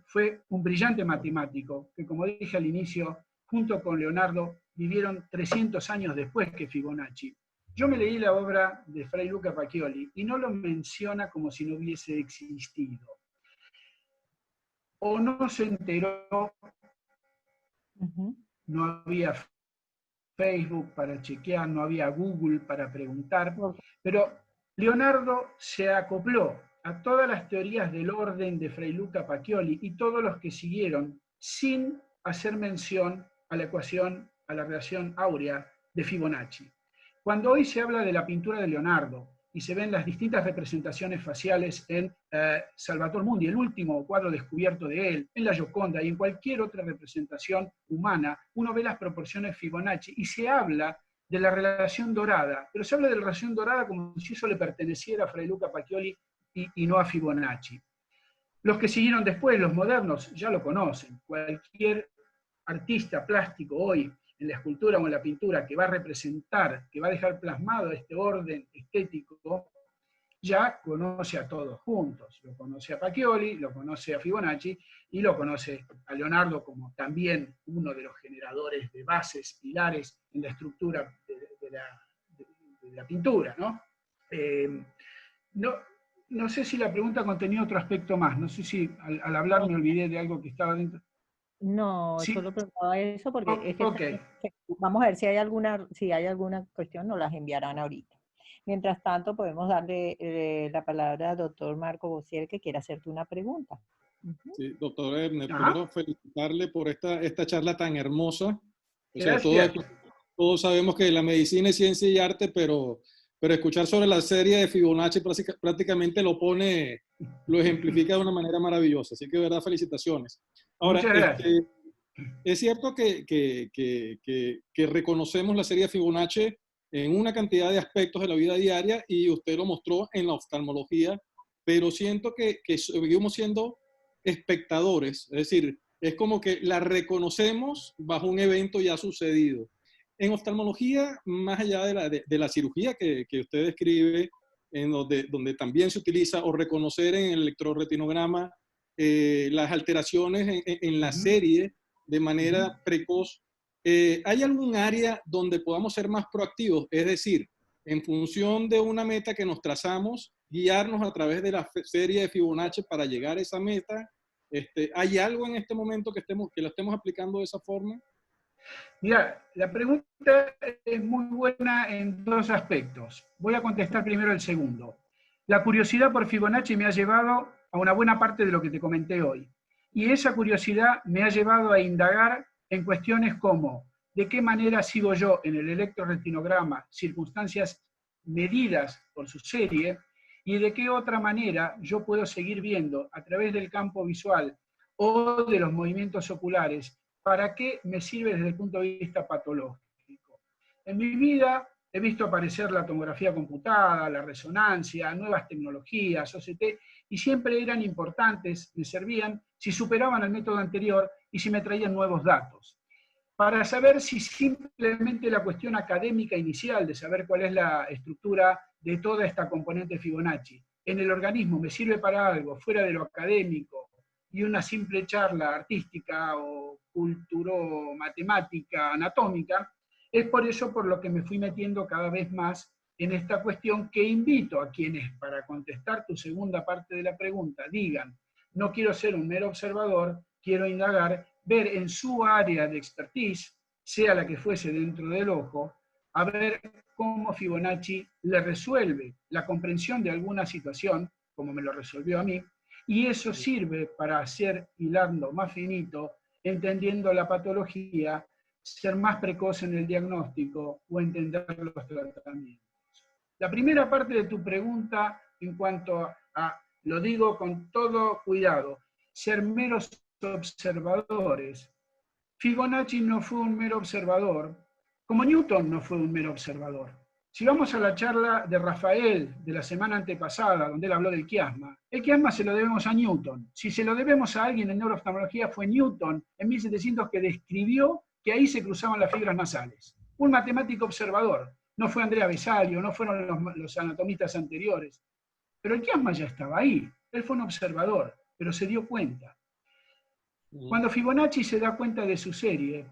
fue un brillante matemático que, como dije al inicio, junto con Leonardo, vivieron 300 años después que Fibonacci. Yo me leí la obra de Fray Luca Pacioli y no lo menciona como si no hubiese existido. O no se enteró, no había Facebook para chequear, no había Google para preguntar, pero Leonardo se acopló a todas las teorías del orden de Fray Luca Pacioli y todos los que siguieron sin hacer mención a la ecuación, a la relación áurea de Fibonacci. Cuando hoy se habla de la pintura de Leonardo y se ven las distintas representaciones faciales en Salvator Mundi, el último cuadro descubierto de él, en la Gioconda y en cualquier otra representación humana, uno ve las proporciones Fibonacci y se habla de la relación dorada, pero se habla de la relación dorada como si eso le perteneciera a Fray Luca Pacioli y no a Fibonacci. Los que siguieron después, los modernos, ya lo conocen. Cualquier artista plástico hoy, en la escultura o en la pintura, que va a representar, que va a dejar plasmado este orden estético, ya conoce a todos juntos. Lo conoce a Pacioli, lo conoce a Fibonacci y lo conoce a Leonardo como también uno de los generadores de bases, pilares en la estructura de la pintura, ¿no? No sé si la pregunta contenía otro aspecto más, no sé si al hablar me olvidé de algo que estaba dentro. No, ¿Sí? solo preguntaba eso porque es que Okay. vamos a ver si hay alguna cuestión, nos las enviarán ahorita. Mientras tanto, podemos darle la palabra al doctor Marco Bossier, que quiere hacerte una pregunta. Sí, doctor Ernest, primero felicitarle por esta charla tan hermosa. O sea, Gracias. todos sabemos que la medicina es ciencia y arte, pero escuchar sobre la serie de Fibonacci prácticamente lo ejemplifica de una manera maravillosa. Así que, de verdad, felicitaciones. Ahora, muchas gracias. es cierto que reconocemos la serie de Fibonacci en una cantidad de aspectos de la vida diaria y usted lo mostró en la oftalmología, pero siento que seguimos siendo espectadores, es decir, es como que la reconocemos bajo un evento ya sucedido. En oftalmología, más allá de la cirugía que usted describe, en donde también se utiliza o reconocer en el electroretinograma las alteraciones en la serie de manera precoz, ¿hay algún área donde podamos ser más proactivos? Es decir, en función de una meta que nos trazamos, guiarnos a través de la serie de Fibonacci para llegar a esa meta. ¿Hay algo en este momento que lo estemos aplicando de esa forma? Mira, la pregunta es muy buena en dos aspectos. Voy a contestar primero el segundo. La curiosidad por Fibonacci me ha llevado a una buena parte de lo que te comenté hoy. Y esa curiosidad me ha llevado a indagar en cuestiones como de qué manera sigo yo en el electroretinograma circunstancias medidas por su serie y de qué otra manera yo puedo seguir viendo a través del campo visual o de los movimientos oculares. ¿Para qué me sirve desde el punto de vista patológico? En mi vida he visto aparecer la tomografía computada, la resonancia, nuevas tecnologías, OCT, y siempre eran importantes, me servían si superaban el método anterior y si me traían nuevos datos. Para saber si simplemente la cuestión académica inicial de saber cuál es la estructura de toda esta componente Fibonacci en el organismo me sirve para algo fuera de lo académico y una simple charla artística o culturo-matemática, anatómica, es por eso por lo que me fui metiendo cada vez más en esta cuestión que invito a quienes, para contestar tu segunda parte de la pregunta, digan, no quiero ser un mero observador, quiero indagar, ver en su área de expertise, sea la que fuese dentro del ojo, a ver cómo Fibonacci le resuelve la comprensión de alguna situación, como me lo resolvió a mí, y eso sirve para hacer, hilando más finito, entendiendo la patología, ser más precoz en el diagnóstico o entender los tratamientos. La primera parte de tu pregunta, en cuanto a, lo digo con todo cuidado, ser meros observadores. Fibonacci no fue un mero observador, como Newton no fue un mero observador. Si vamos a la charla de Rafael de la semana antepasada, donde él habló del quiasma, el quiasma se lo debemos a Newton. Si se lo debemos a alguien en neurooftalmología fue Newton, en 1700, que describió que ahí se cruzaban las fibras nasales. Un matemático observador. No fue Andrea Vesalio, no fueron los anatomistas anteriores. Pero el quiasma ya estaba ahí. Él fue un observador, pero se dio cuenta. Cuando Fibonacci se da cuenta de su serie,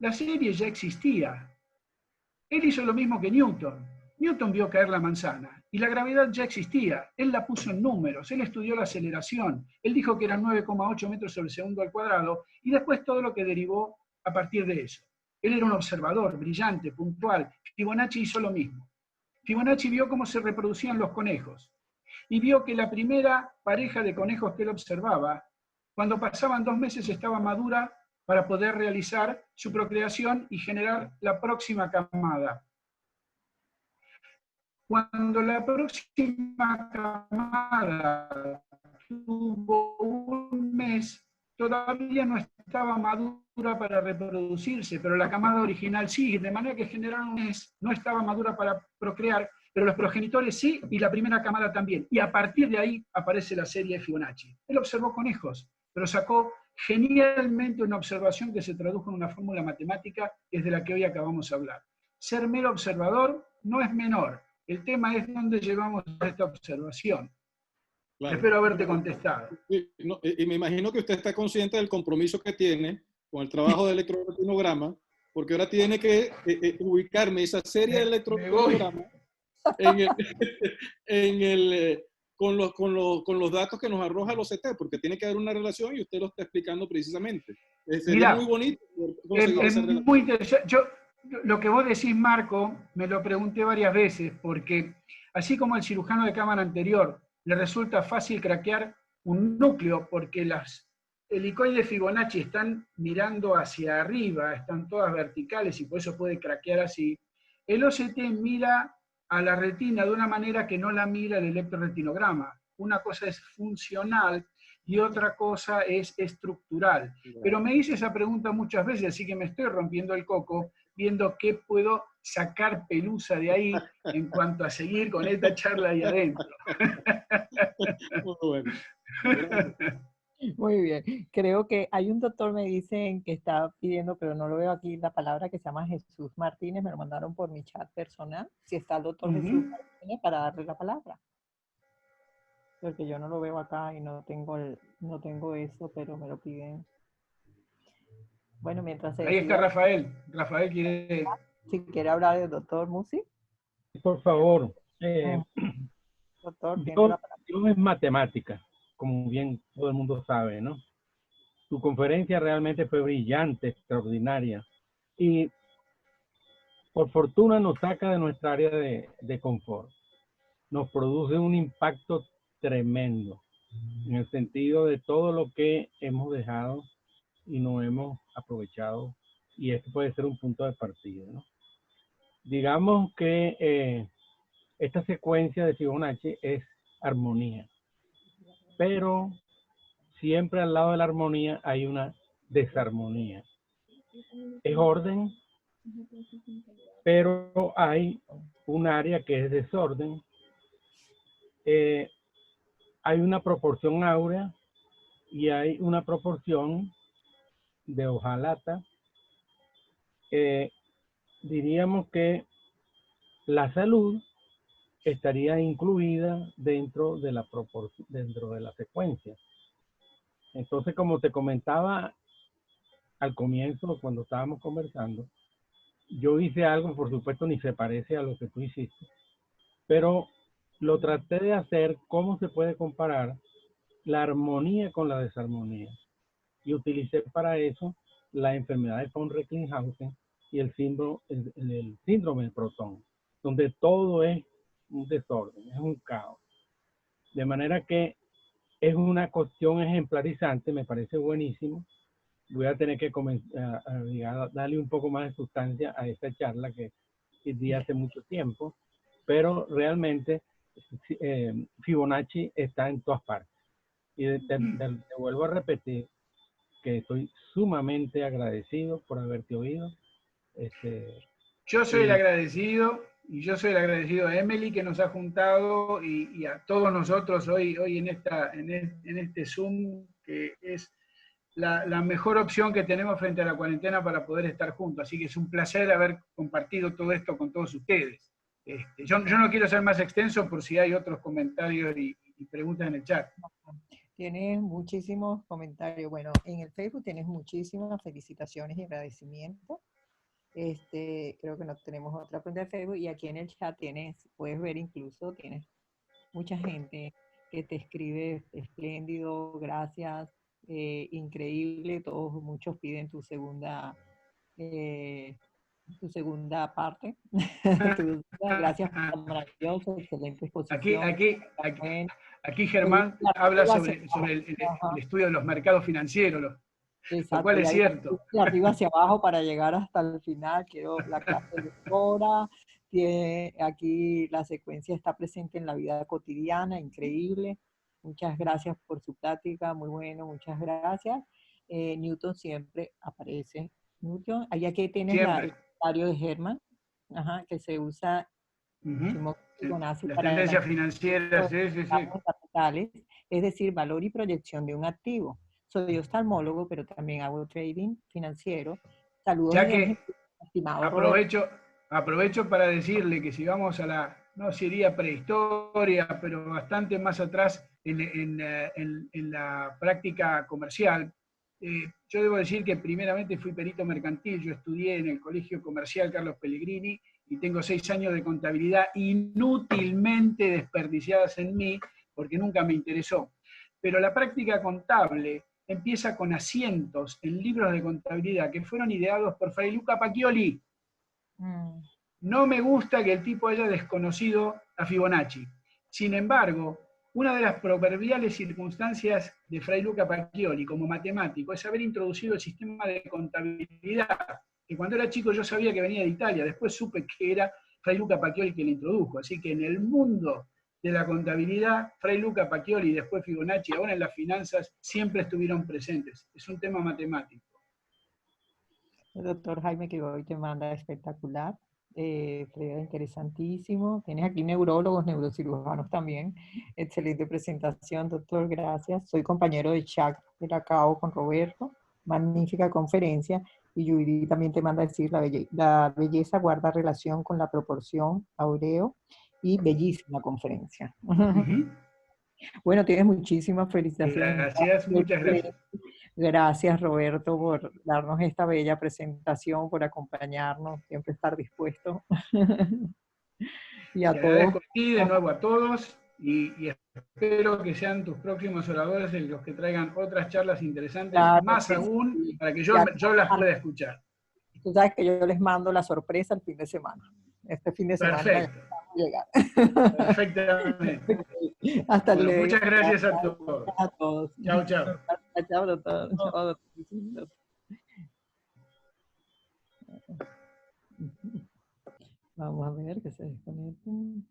la serie ya existía. Él hizo lo mismo que Newton. Newton vio caer la manzana y la gravedad ya existía. Él la puso en números, él estudió la aceleración, él dijo que eran 9,8 metros sobre segundo al cuadrado y después todo lo que derivó a partir de eso. Él era un observador brillante, puntual. Fibonacci hizo lo mismo. Fibonacci vio cómo se reproducían los conejos y vio que la primera pareja de conejos que él observaba, cuando pasaban 2 meses estaba madura para poder realizar su procreación y generar la próxima camada. Cuando la próxima camada tuvo un mes, todavía no estaba madura para reproducirse, pero la camada original sí, de manera que generaron un mes, no estaba madura para procrear, pero los progenitores sí, y la primera camada también. Y a partir de ahí aparece la serie Fibonacci. Él observó conejos, pero sacó genialmente una observación que se tradujo en una fórmula matemática, que es de la que hoy acabamos de hablar. Ser mero observador no es menor. El tema es dónde llevamos esta observación. Claro. Espero haberte contestado. No, y me imagino que usted está consciente del compromiso que tiene con el trabajo de electroretinograma, porque ahora tiene que ubicarme esa serie de electroretinograma con los datos que nos arroja los CT, porque tiene que haber una relación y usted lo está explicando precisamente. Sería muy bonito. Es muy interesante. Lo que vos decís, Marco, me lo pregunté varias veces, porque así como al cirujano de cámara anterior le resulta fácil craquear un núcleo, porque las helicoides Fibonacci están mirando hacia arriba, están todas verticales y por eso puede craquear así, el OCT mira a la retina de una manera que no la mira el electroretinograma. Una cosa es funcional y otra cosa es estructural. Pero me hice esa pregunta muchas veces, así que me estoy rompiendo el coco, viendo qué puedo sacar pelusa de ahí en cuanto a seguir con esta charla ahí adentro. Muy bueno. Muy bien. Creo que hay un doctor, me dicen, que está pidiendo, pero no lo veo aquí, la palabra, que se llama Jesús Martínez. Me lo mandaron por mi chat personal. Si está el doctor Jesús Martínez, para darle la palabra. Porque yo no lo veo acá y no tengo eso, pero me lo piden. Bueno, mientras ahí está Rafael. Rafael quiere... Si quiere hablar del doctor Musi. Por favor. Doctor, Dios es matemática, como bien todo el mundo sabe, ¿no? Tu conferencia realmente fue brillante, extraordinaria. Y por fortuna nos saca de nuestra área de confort. Nos produce un impacto tremendo, en el sentido de todo lo que hemos dejado y no hemos aprovechado, y esto puede ser un punto de partida, ¿no? Digamos que esta secuencia de Fibonacci es armonía, pero siempre al lado de la armonía hay una desarmonía. Es orden, pero hay un área que es desorden. Hay una proporción áurea y hay una proporción de hojalata. Diríamos que la salud estaría incluida dentro de la proporción, dentro de la secuencia. Entonces, como te comentaba al comienzo, cuando estábamos conversando, yo hice algo, por supuesto, ni se parece a lo que tú hiciste, pero lo traté de hacer cómo se puede comparar la armonía con la desarmonía. Y utilicé para eso la enfermedad de von Recklinghausen y el síndrome del protón, donde todo es un desorden, es un caos. De manera que es una cuestión ejemplarizante, me parece buenísimo. Voy a tener que comenzar a darle un poco más de sustancia a esta charla que di hace mucho tiempo, pero realmente Fibonacci está en todas partes. Y te vuelvo a repetir que estoy sumamente agradecido por haberte oído. Yo soy el agradecido, y yo soy el agradecido a Emily que nos ha juntado y a todos nosotros hoy en este Zoom, que es la mejor opción que tenemos frente a la cuarentena para poder estar juntos. Así que es un placer haber compartido todo esto con todos ustedes. Yo no quiero ser más extenso por si hay otros comentarios y preguntas en el chat. Tienes muchísimos comentarios. Bueno, en el Facebook tienes muchísimas felicitaciones y agradecimientos. Creo que no tenemos otra pregunta de Facebook. Y aquí en el chat puedes ver incluso, tienes mucha gente que te escribe: espléndido, gracias, increíble. Muchos piden tu segunda parte. Gracias por maravilloso, excelente exposición. Aquí Germán habla sobre el estudio de los mercados financieros, lo cual es cierto. De arriba hacia abajo para llegar hasta el final. Quiero la clase de Dora, Aquí la secuencia está presente en la vida cotidiana, increíble. Muchas gracias por su plática, muy bueno, muchas gracias. Newton siempre aparece. Newton, allá que tienes el Siempre. comentario de Herman, ajá, que se usa Ujú. Fibonacci Las para el tendencias financieras, sí, sí, sí. capitales, es decir, valor y proyección de un activo. Soy oftalmólogo, pero también hago trading financiero. Saludos Ya de que Argentina, estimado Roberto. aprovecho para decirle que si vamos a la, no sería prehistoria, pero bastante más atrás en la práctica comercial, yo debo decir que primeramente fui perito mercantil, yo estudié en el Colegio Comercial Carlos Pellegrini y tengo 6 años de contabilidad inútilmente desperdiciadas en mí porque nunca me interesó. Pero la práctica contable empieza con asientos en libros de contabilidad que fueron ideados por Fray Luca Pacioli. No me gusta que el tipo haya desconocido a Fibonacci. Sin embargo, una de las proverbiales circunstancias de Fray Luca Pacioli como matemático es haber introducido el sistema de contabilidad, que cuando era chico yo sabía que venía de Italia, después supe que era Fray Luca Pacioli quien lo introdujo. Así que en el mundo de la contabilidad, Fray Luca Pacioli y después Fibonacci, ahora en las finanzas, siempre estuvieron presentes. Es un tema matemático. El doctor Jaime que hoy te manda espectacular, interesantísimo. Tienes aquí neurólogos, neurocirujanos también. Excelente presentación, doctor, gracias. Soy compañero de Chakra de la CAO con Roberto. Magnífica conferencia. Y Yuri también te manda a decir, la belleza guarda relación con la proporción, Aureo, y bellísima conferencia. Bueno, tienes muchísimas felicitaciones. Gracias, muchas gracias. Gracias, Roberto, por darnos esta bella presentación, por acompañarnos, siempre estar dispuesto. Y a Te todos. agradezco a ti de nuevo a todos y espero que sean tus próximos oradores los que traigan otras charlas interesantes, Claro, más sí, aún, sí. para que yo las pueda escuchar. Tú sabes que yo les mando la sorpresa el fin de semana. Este fin de semana Perfecto. llegar. Perfectamente. Hasta Bueno, luego. muchas gracias a todos. A todos. Chao, chao. Chao, doctor. Chao, doctor. Vamos a ver que se desconecten.